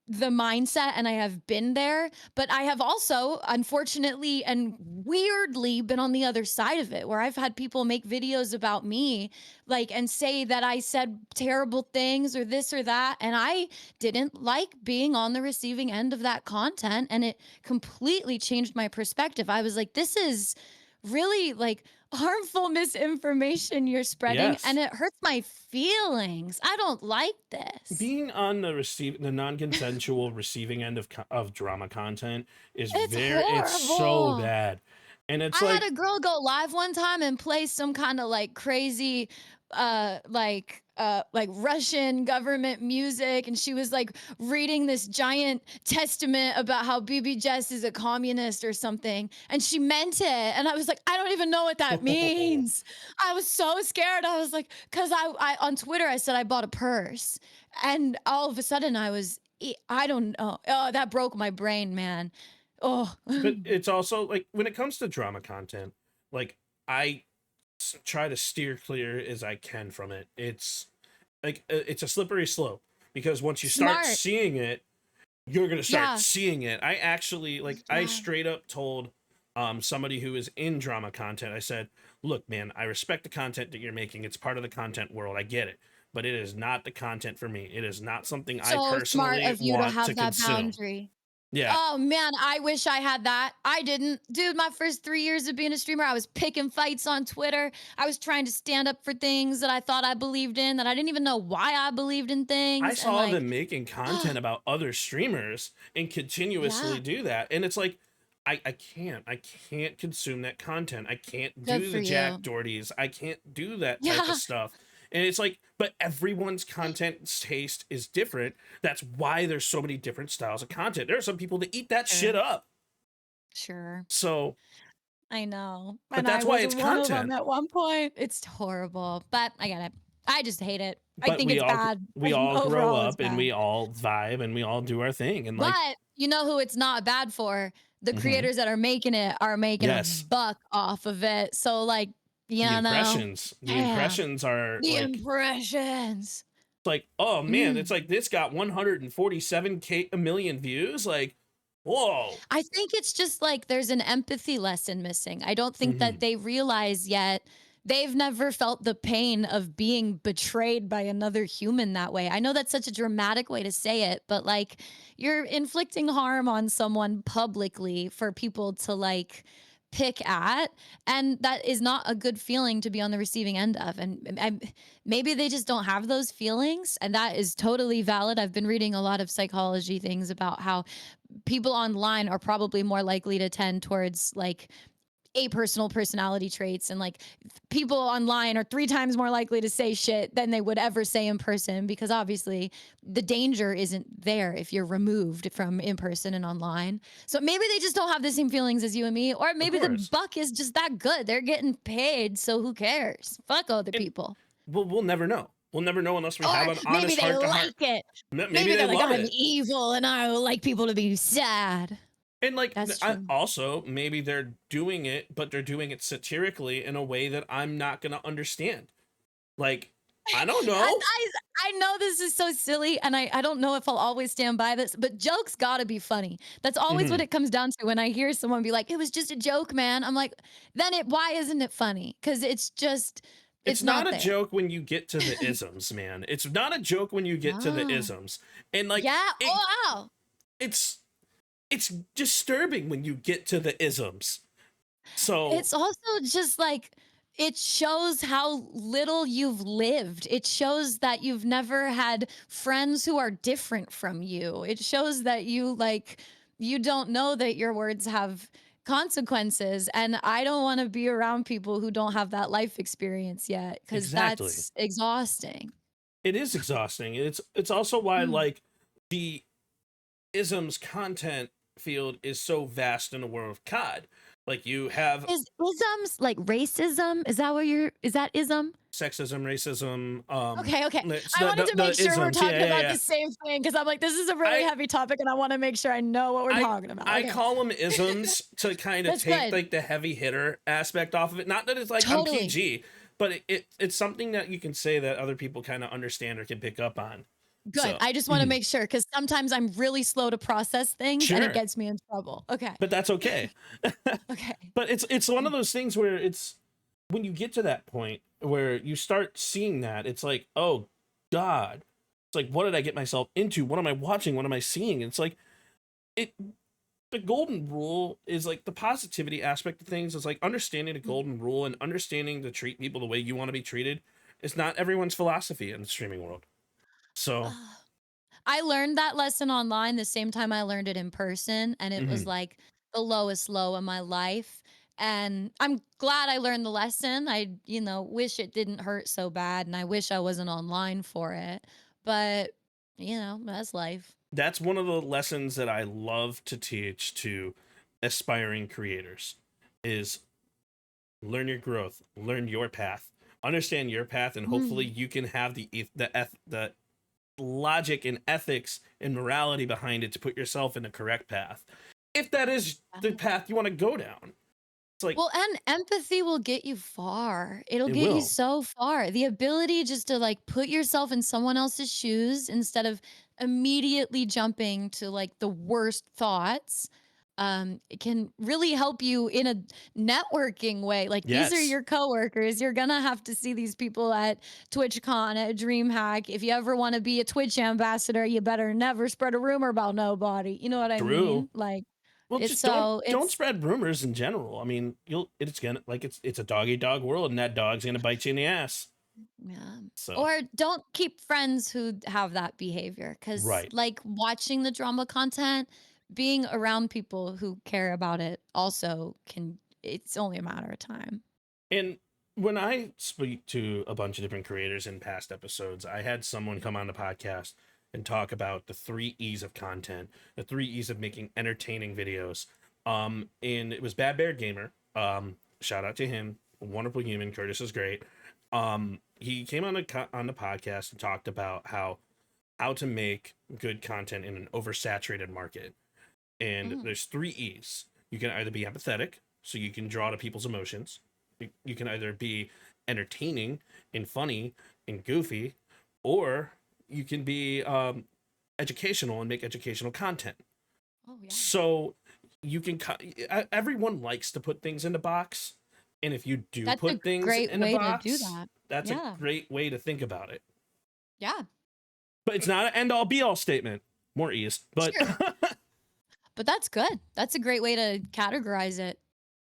the mindset, and I have been there, but I have also, unfortunately and weirdly, been on the other side of it, where I've had people make videos about me like and say that I said terrible things or this or that, and I didn't like being on the receiving end of that content, and it completely changed my perspective. I was like, this is really like harmful misinformation you're spreading, and it hurts my feelings. I don't like this. Being on the non-consensual receiving end of drama content is it's so bad. And it's I had a girl go live one time and play some kind of like crazy like Russian government music, and she was like reading this giant testament about how BB Jess is a communist or something, and she meant it, and I was like, I don't even know what that means. I was so scared. I was like, because I on Twitter I said I bought a purse, and all of a sudden I don't know. Oh, that broke my brain, man. Oh. But it's also like when it comes to drama content, like I try to steer clear as I can from it. It's like it's a slippery slope, because once you start seeing it, you're gonna start seeing it. I actually I straight up told somebody who is in drama content, I said, look man, I respect the content that you're making. It's part of the content world. I get it. But it is not the content for me. It is not something I personally smart of you want to have to that consume. boundary. Yeah. Oh man, I wish I had that. I didn't. Dude, my first 3 years of being a streamer, I was picking fights on Twitter. I was trying to stand up for things that I thought I believed in, that I didn't even know why I believed in things. I saw them making content about other streamers and continuously do that. And it's like, I can't consume that content. I can't do the Jack Dohertys. I can't do that type of stuff. And it's like, but everyone's content taste is different. That's why there's so many different styles of content. There are some people that eat that shit up. Sure. So I know. But and that's I why it's one of them content. at one point. It's horrible, but I get it. I just hate it. But I think it's bad. We all grow Overall, up and we all vibe and we all do our thing. And like, but you know who it's not bad for? The creators that are making it are making a buck off of it. So like, Yeah, The impressions are the like impressions. like, oh man, it's like this got 147 million views. Like, whoa. I think it's just like there's an empathy lesson missing. I don't think that they realize yet. They've never felt the pain of being betrayed by another human that way. I know that's such a dramatic way to say it, but like you're inflicting harm on someone publicly for people to like pick at, and that is not a good feeling to be on the receiving end of. And maybe they just don't have those feelings, and that is totally valid. I've been reading a lot of psychology things about how people online are probably more likely to tend towards like apersonal personality traits, and like people online are 3 times more likely to say shit than they would ever say in person, because obviously the danger isn't there if you're removed from in person and online. So maybe they just don't have the same feelings as you and me, or maybe the buck is just that good. They're getting paid, so who cares? Fuck other people. We'll never know. We'll never know unless we have an honest heart to heart. Maybe they like it. Maybe they're like, I'm evil and I like people to be sad. And like, also, maybe they're doing it, but they're doing it satirically in a way that I'm not going to understand. Like, I don't know. I know this is so silly, and I don't know if I'll always stand by this, but jokes gotta be funny. That's always what it comes down to when I hear someone be like, it was just a joke, man. I'm like, then why isn't it funny? Because it's just... It's not a joke when you get to the isms, man. It's not a joke when you get to the isms. And like... Yeah, wow. It's disturbing when you get to the isms. So it's also just like, it shows how little you've lived. It shows that you've never had friends who are different from you. It shows that you don't know that your words have consequences. And I don't want to be around people who don't have that life experience yet, because that's exhausting. It is exhausting. It's also why like the isms content field is so vast in the world of COD. Like you have isms like racism. Is that ism? Sexism, racism. Okay. I wanted to make sure we're talking about the same thing, because I'm like, this is a really heavy topic, and I want to make sure I know what we're talking about. I call them isms to kind of take like the heavy hitter aspect off of it. Not that it's like I'm PG, but it's something that you can say that other people kind of understand or can pick up on. Good. So, I just want to make sure, because sometimes I'm really slow to process things and it gets me in trouble. Okay. But that's okay. Okay. But it's one of those things where it's when you get to that point where you start seeing that, it's like, oh God. It's like, what did I get myself into? What am I watching? What am I seeing? It's like the golden rule is like the positivity aspect of things is like understanding the golden rule and understanding to treat people the way you want to be treated is not everyone's philosophy in the streaming world. So I learned that lesson online the same time I learned it in person, and it was like the lowest low in my life. And I'm glad I learned the lesson. I, wish it didn't hurt so bad, and I wish I wasn't online for it. But, that's life. That's one of the lessons that I love to teach to aspiring creators is learn your growth, learn your path, understand your path, and hopefully you can have the logic and ethics and morality behind it to put yourself in the correct path, if that is the path you want to go down. It's like, well, and empathy will get you far. It'll get you so far. The ability just to like put yourself in someone else's shoes instead of immediately jumping to like the worst thoughts, it can really help you in a networking way. Like these are your coworkers. You're gonna have to see these people at TwitchCon, at DreamHack. If you ever want to be a Twitch ambassador, you better never spread a rumor about nobody. You know what I mean? Like, well, just don't spread rumors in general. I mean, it's a dog eat dog world, and that dog's gonna bite you in the ass. Yeah. So. Or don't keep friends who have that behavior, because like watching the drama content, being around people who care about it also it's only a matter of time. And when I speak to a bunch of different creators in past episodes, I had someone come on the podcast and talk about the 3 E's of content, the 3 E's of making entertaining videos. And it was Bad Bear Gamer. Shout out to him. A wonderful human. Curtis is great. He came on the podcast and talked about how to make good content in an oversaturated market. And there's 3 E's. You can either be empathetic, so you can draw to people's emotions. You can either be entertaining and funny and goofy, or you can be educational and make educational content. Oh yeah. So you can everyone likes to put things in a box, and if you do That's a put things great in a way to box, do that. that's Yeah. a great way to think about it. Yeah. But it's not an end all be all statement. More ease, but Sure. But that's good. That's a great way to categorize it.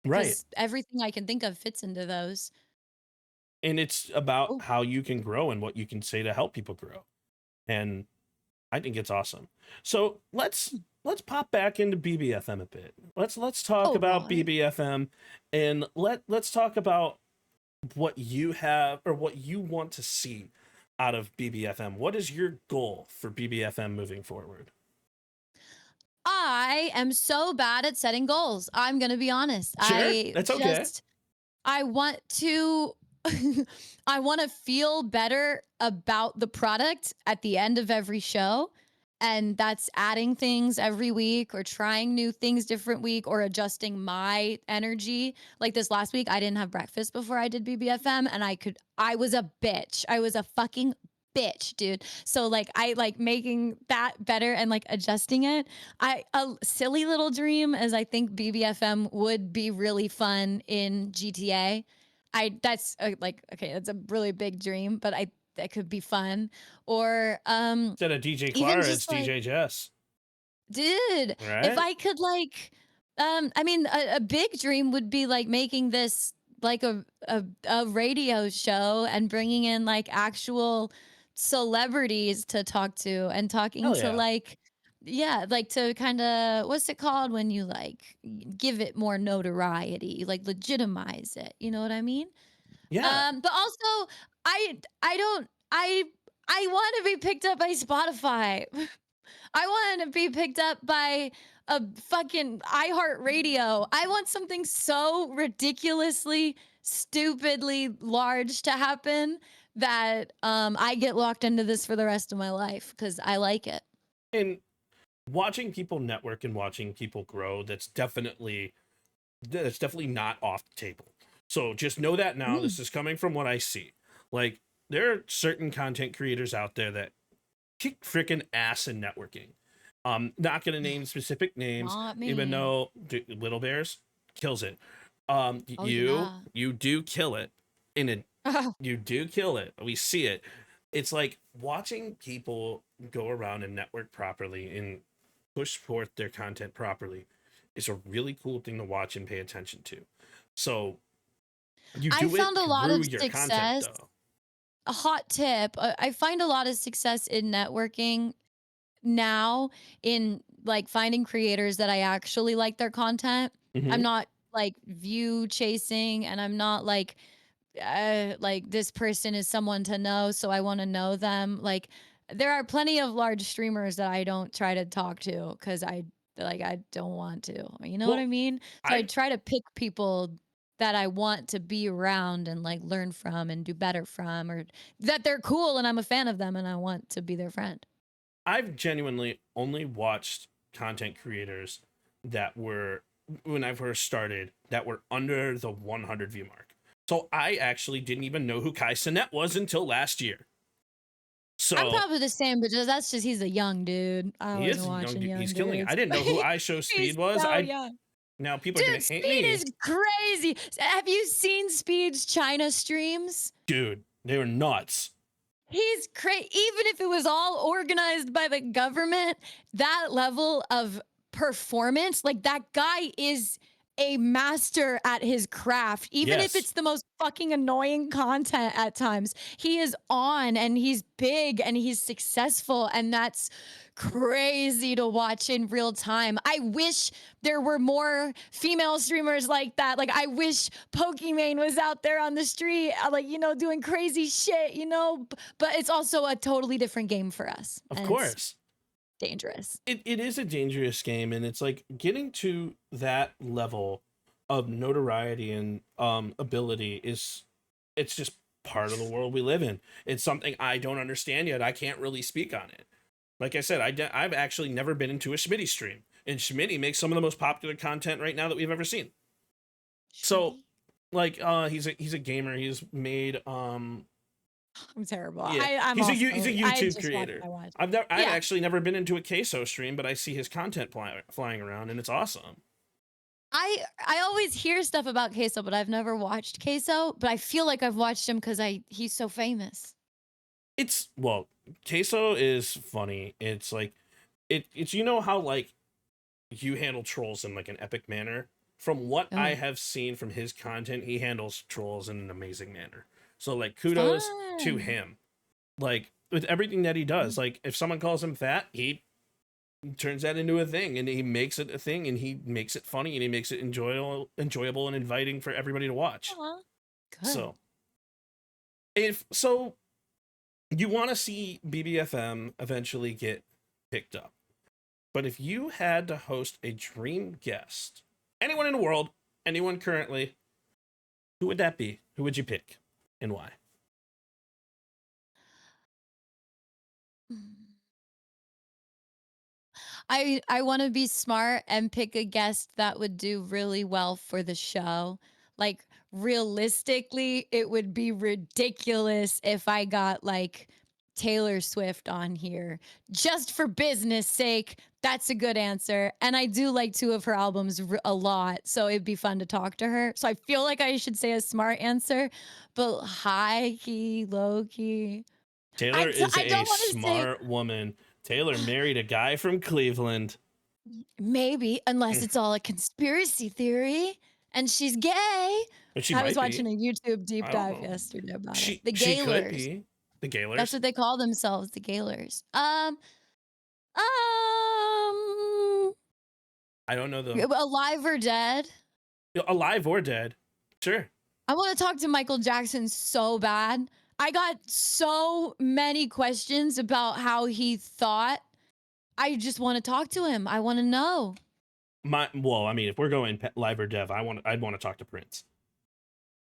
right. Because everything I can think of fits into those. And it's about Oh. how you can grow and what you can say to help people grow. And I think it's awesome. So let's pop back into BBFM a bit. Let's talk about right. BBFM, and let's talk about what you have or what you want to see out of BBFM. What is your goal for BBFM moving forward? I am so bad at setting goals. I'm going to be honest. Sure, that's okay. I want to I want to feel better about the product at the end of every show. And that's adding things every week or trying new things different week or adjusting my energy. Like this last week, I didn't have breakfast before I did BBFM and I was a bitch. I was a fucking bitch, dude. So like I like making that better and like adjusting it. A silly little dream is I think BBFM would be really fun in GTA. That's like okay, that's a really big dream, but that could be fun. Or Instead of DJ even Clara, it's just like DJ Jess. dude, Right? if I could like I mean a big dream would be like making this like a radio show and bringing in like actual celebrities to talk to and talking Hell to yeah. like yeah, like to kind of what's it called when you like give it more notoriety, like legitimize it, you know what I mean? Yeah. But also I don't I want to be picked up by Spotify. I want to be picked up by a fucking iHeartRadio. I want something so ridiculously, stupidly large to happen that I get locked into this for the rest of my life because I like it. And watching people network and watching people grow, that's definitely not off the table. So just know that now. This is coming from what I see. Like there are certain content creators out there that kick freaking ass in networking. Not gonna name specific names, Not me. even though Little Bears kills it. Oh, yeah. You do kill it. You do kill it. We see it. It's like watching people go around and network properly and push forth their content properly is a really cool thing to watch and pay attention to. So you do I found it a lot through of your success. content, though. A hot tip. I find a lot of success in networking now in like finding creators that I actually like their content. I'm not like view chasing and I'm not like this person is someone to know, so I want to know them. Like there are plenty of large streamers that I don't try to talk to because I don't want to. You know what I mean? So I try to pick people that I want to be around and like learn from and do better from, or that they're cool and I'm a fan of them and I want to be their friend. I've genuinely only watched content creators that were, when I first started, that were under the 100 view mark. So I actually didn't even know who Kai Cenat was until last year. So I'm probably the same, but that's just he's a young dude. He is a young dude. He's killing it. I didn't know who I Show Speed was. So young. Now people are gonna hate me. Speed is crazy. Have you seen Speed's China streams? Dude, they were nuts. He's crazy. Even if it was all organized by the government, that level of performance, like that guy is a master at his craft. Even if it's the most fucking annoying content at times, he is on and he's big and he's successful. And that's crazy to watch in real time. I wish there were more female streamers like that. Like I wish Pokimane was out there on the street, like, you know, doing crazy shit, you know, but it's also a totally different game for us. Of course. Dangerous. It is a dangerous game, and it's like getting to that level of notoriety and ability it's just part of the world we live in. It's something I don't understand yet. I can't really speak on it. Like I said, I've actually never been into a Schmitty stream, and Schmitty makes some of the most popular content right now that we've ever seen. So Like he's a gamer. He's made I'm terrible. yeah. I'm He's a also, he's a I YouTube just watch creator. what I watch. I've Yeah. actually never been into a queso stream, but I see his content flying around, and it's awesome. I always hear stuff about Queso, but I've never watched Queso. But I feel like I've watched him because he's so famous. It's well, queso is funny. It's like it's you know how like you handle trolls in like an epic manner. From what Oh. I have seen from his content, he handles trolls in an amazing manner. So like kudos to Fun. him. Like with everything that he does, like if someone calls him fat, he turns that into a thing, and he makes it a thing, and he makes it funny, and he makes it enjoyable and inviting for everybody to watch. Aw, good. So you want to see BBFM eventually get picked up. But if you had to host a dream guest, anyone in the world, anyone currently, who would that be? Who would you pick and why? I want to be smart and pick a guest that would do really well for the show. Like realistically, it would be ridiculous if I got like Taylor Swift on here just for business sake. That's a good answer. And I do like two of her albums a lot, so it'd be fun to talk to her. So I feel like I should say a smart answer, but high key, low key. Taylor is I a don't want to say smart woman. Taylor married a guy from Cleveland. maybe, unless it's all a conspiracy theory and she's gay. But she I was might watching be. a YouTube deep I don't dive know. yesterday about She it. The she could Gaylers. be. The Gaylers. That's what they call themselves, the Gaylers. I don't know them. Alive or dead? Alive or dead. Sure. I want to talk to Michael Jackson so bad. I got so many questions about how he thought. I just want to talk to him. I want to know. Well, I mean, if we're going live or dev, I'd want to talk to Prince.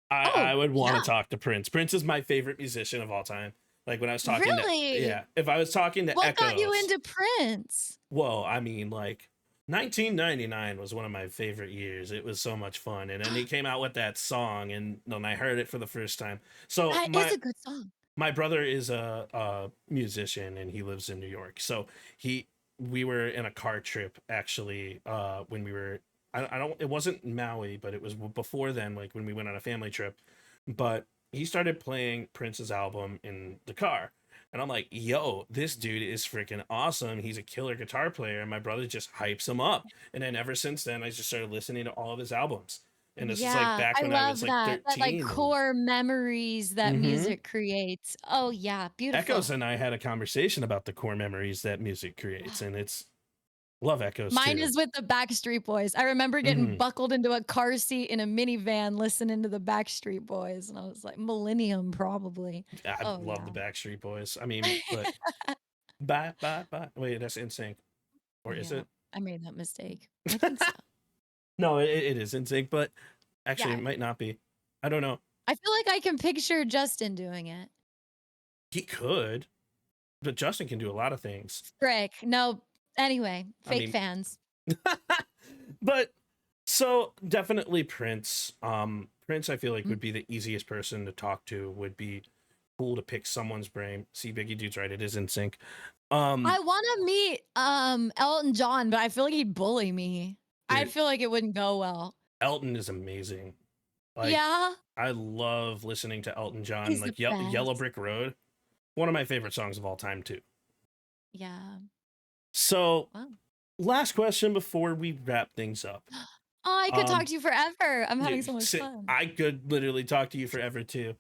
I would want to talk to Prince. Prince is my favorite musician of all time. Like when I was talking Really? to, if I was talking to What Echoes. got you into Prince? Well, I mean, like 1999 was one of my favorite years. It was so much fun, and then he came out with that song, and then I heard it for the first time. So That is a good song. my brother is a musician, and he lives in New York. So we were in a car trip actually when we were I don't it wasn't Maui, but it was before then, like when we went on a family trip. But he started playing Prince's album in the car. And I'm like, yo, this dude is freaking awesome. He's a killer guitar player. And my brother just hypes him up. And then ever since then, I just started listening to all of his albums. And this is like back when I was like 13. That like core memories that Mhm. music creates. Oh yeah, beautiful. Echoes and I had a conversation about the core memories that music creates. And it's love Echoes Mine too. is with the Backstreet Boys. I remember getting Mhm. buckled into a car seat in a minivan listening to the Backstreet Boys. And I was like, Millennium, probably. I Oh, love the yeah. Backstreet Boys. I mean, but bye. Wait, that's NSYNC. Or is Yeah, it? I made that mistake. I think so. No, it is NSYNC, but actually Yeah. it might not be. I don't know. I feel like I can picture Justin doing it. He could, but Justin can do a lot of things. Frick. No. Anyway, I fake mean- fans. But so definitely Prince. Prince, I feel like would be the easiest person to talk to. Would be cool to pick someone's brain. See, Biggie Dude's right. It is NSYNC. I want to meet Elton John, but I feel like he'd bully me. I Dude. feel like it wouldn't go well. Elton is amazing. Like, Yeah. I love listening to Elton John. He's Like the Yellow best. Brick Road, one of my favorite songs of all time too. Yeah. So, Wow. last question before we wrap things up. Oh, I could Um, talk to you forever. I'm having Dude, so much fun. I could literally talk to you forever too.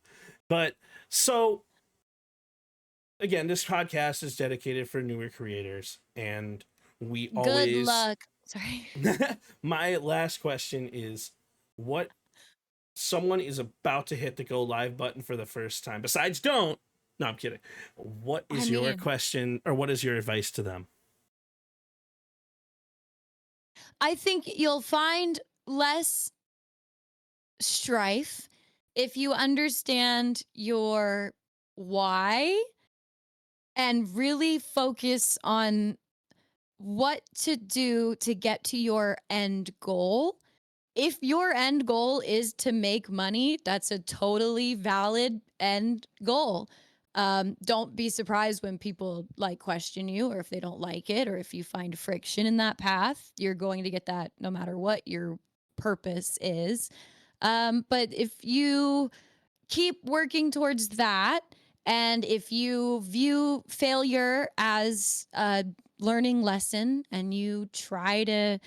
But so again, this podcast is dedicated for newer creators, and we Good always luck. Sorry. My last question is what someone is about to hit the go live button for the first time. Besides don't. No, I'm kidding. What is your question, or what is your advice to them? I think you'll find less strife if you understand your why and really focus on what to do to get to your end goal if your end goal is to make money, that's a totally valid end goal. Don't be surprised when people like question you, or if they don't like it, or if you find friction in that path. You're going to get that no matter what your purpose is. But if you keep working towards that, and if you view failure as a learning lesson and you try to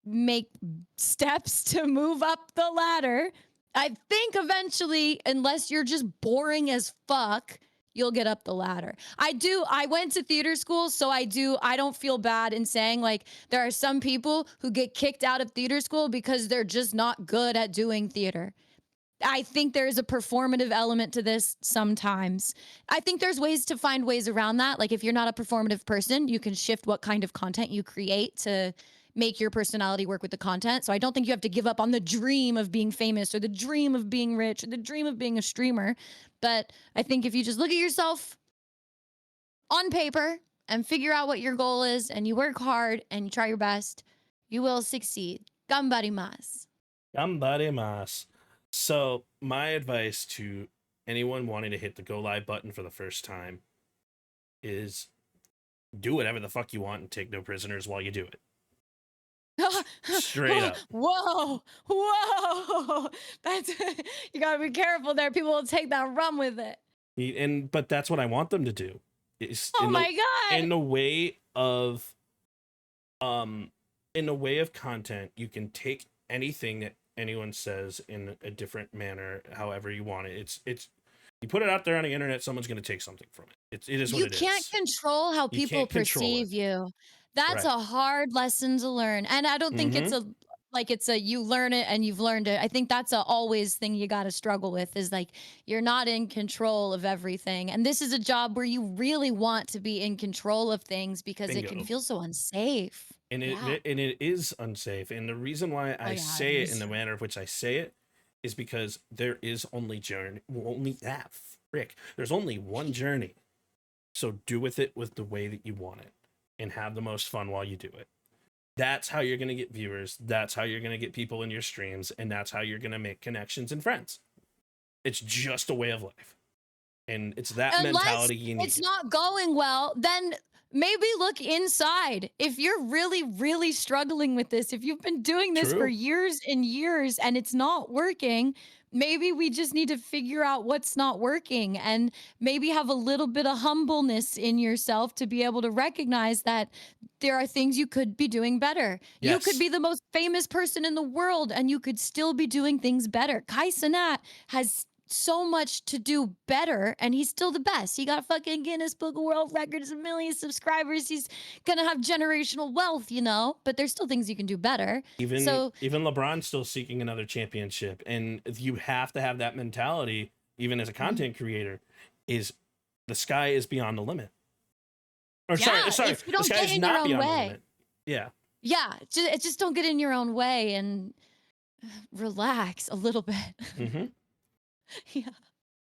make steps to move up the ladder, I think eventually, unless you're just boring as fuck, you'll get up the ladder. I went to theater school, so I don't feel bad in saying, like, there are some people who get kicked out of theater school because they're just not good at doing theater. I think there's a performative element to this sometimes. I think there's ways to find ways around that. Like, if you're not a performative person, you can shift what kind of content you create to make your personality work with the content. So I don't think you have to give up on the dream of being famous or the dream of being rich or the dream of being a streamer. But I think if you just look at yourself on paper and figure out what your goal is and you work hard and you try your best, you will succeed. Gambarimasu. Gambarimasu. So my advice to anyone wanting to hit the go live button for the first time is do whatever the fuck you want and take no prisoners while you do it. Straight up. Whoa. That's you gotta be careful there. People will take that, run with it. But that's what I want them to do. Oh my God. In the way of content, you can take anything that anyone says in a different manner, however you want it. It's you put it out there on the internet, someone's going to take something from it. It is what it is. You can't control how people perceive you. That's right. A hard lesson to learn. And I don't think it's a you learn it and you've learned it. I think that's a always thing you got to struggle with, is like, you're not in control of everything. And this is a job where you really want to be in control of things because Bingo. It can feel so unsafe. And it is unsafe. And the reason why I say it in the manner of which I say it is because there is there's only one journey. So do with it with the way that you want it and have the most fun while you do it. That's how you're going to get viewers. That's how you're going to get people in your streams. And that's how you're going to make connections and friends. It's just a way of life. And it's that mentality you need. It's not going well, then maybe look inside. If you're really, really struggling with this, if you've been doing this for years and years and it's not working, maybe we just need to figure out what's not working, and maybe have a little bit of humbleness in yourself to be able to recognize that there are things you could be doing better. Yes. You could be the most famous person in the world and you could still be doing things better. Kai Cenat has so much to do better and he's still the best. He got fucking Guinness Book of World Records, a million subscribers. He's gonna have generational wealth, but there's still things you can do better. Even LeBron's still seeking another championship, and you have to have that mentality even as a content creator, is the sky is beyond the limit. Or sorry, if you don't the sky get is in not your own beyond the way. limit. Yeah. Just don't get in your own way and relax a little bit. Mm-hmm. Yeah.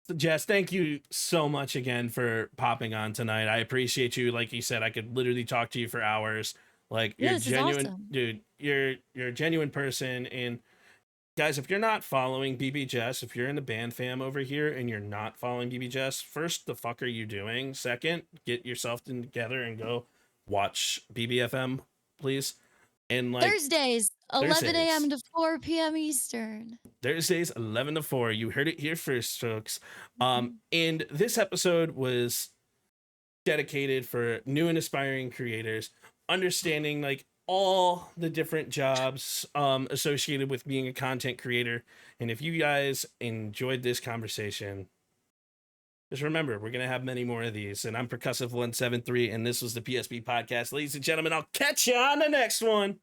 So Jess, thank you so much again for popping on tonight. I appreciate you. Like you said, I could literally talk to you for hours. Like, you're genuine, awesome. dude. You're a genuine person. And guys, if you're not following BB Jess, if you're in the band fam over here and you're not following BB Jess, first, the fuck are you doing? Second, get yourself together and go watch BBFM, please. And like Thursdays, 11 a.m. to 4 p.m. Eastern. Thursdays, 11 to 4. You heard it here first, folks. And this episode was dedicated for new and aspiring creators, understanding like all the different jobs associated with being a content creator. And if you guys enjoyed this conversation, just remember, we're going to have many more of these. And I'm Percussive173, and this was the PSP Podcast. Ladies and gentlemen, I'll catch you on the next one.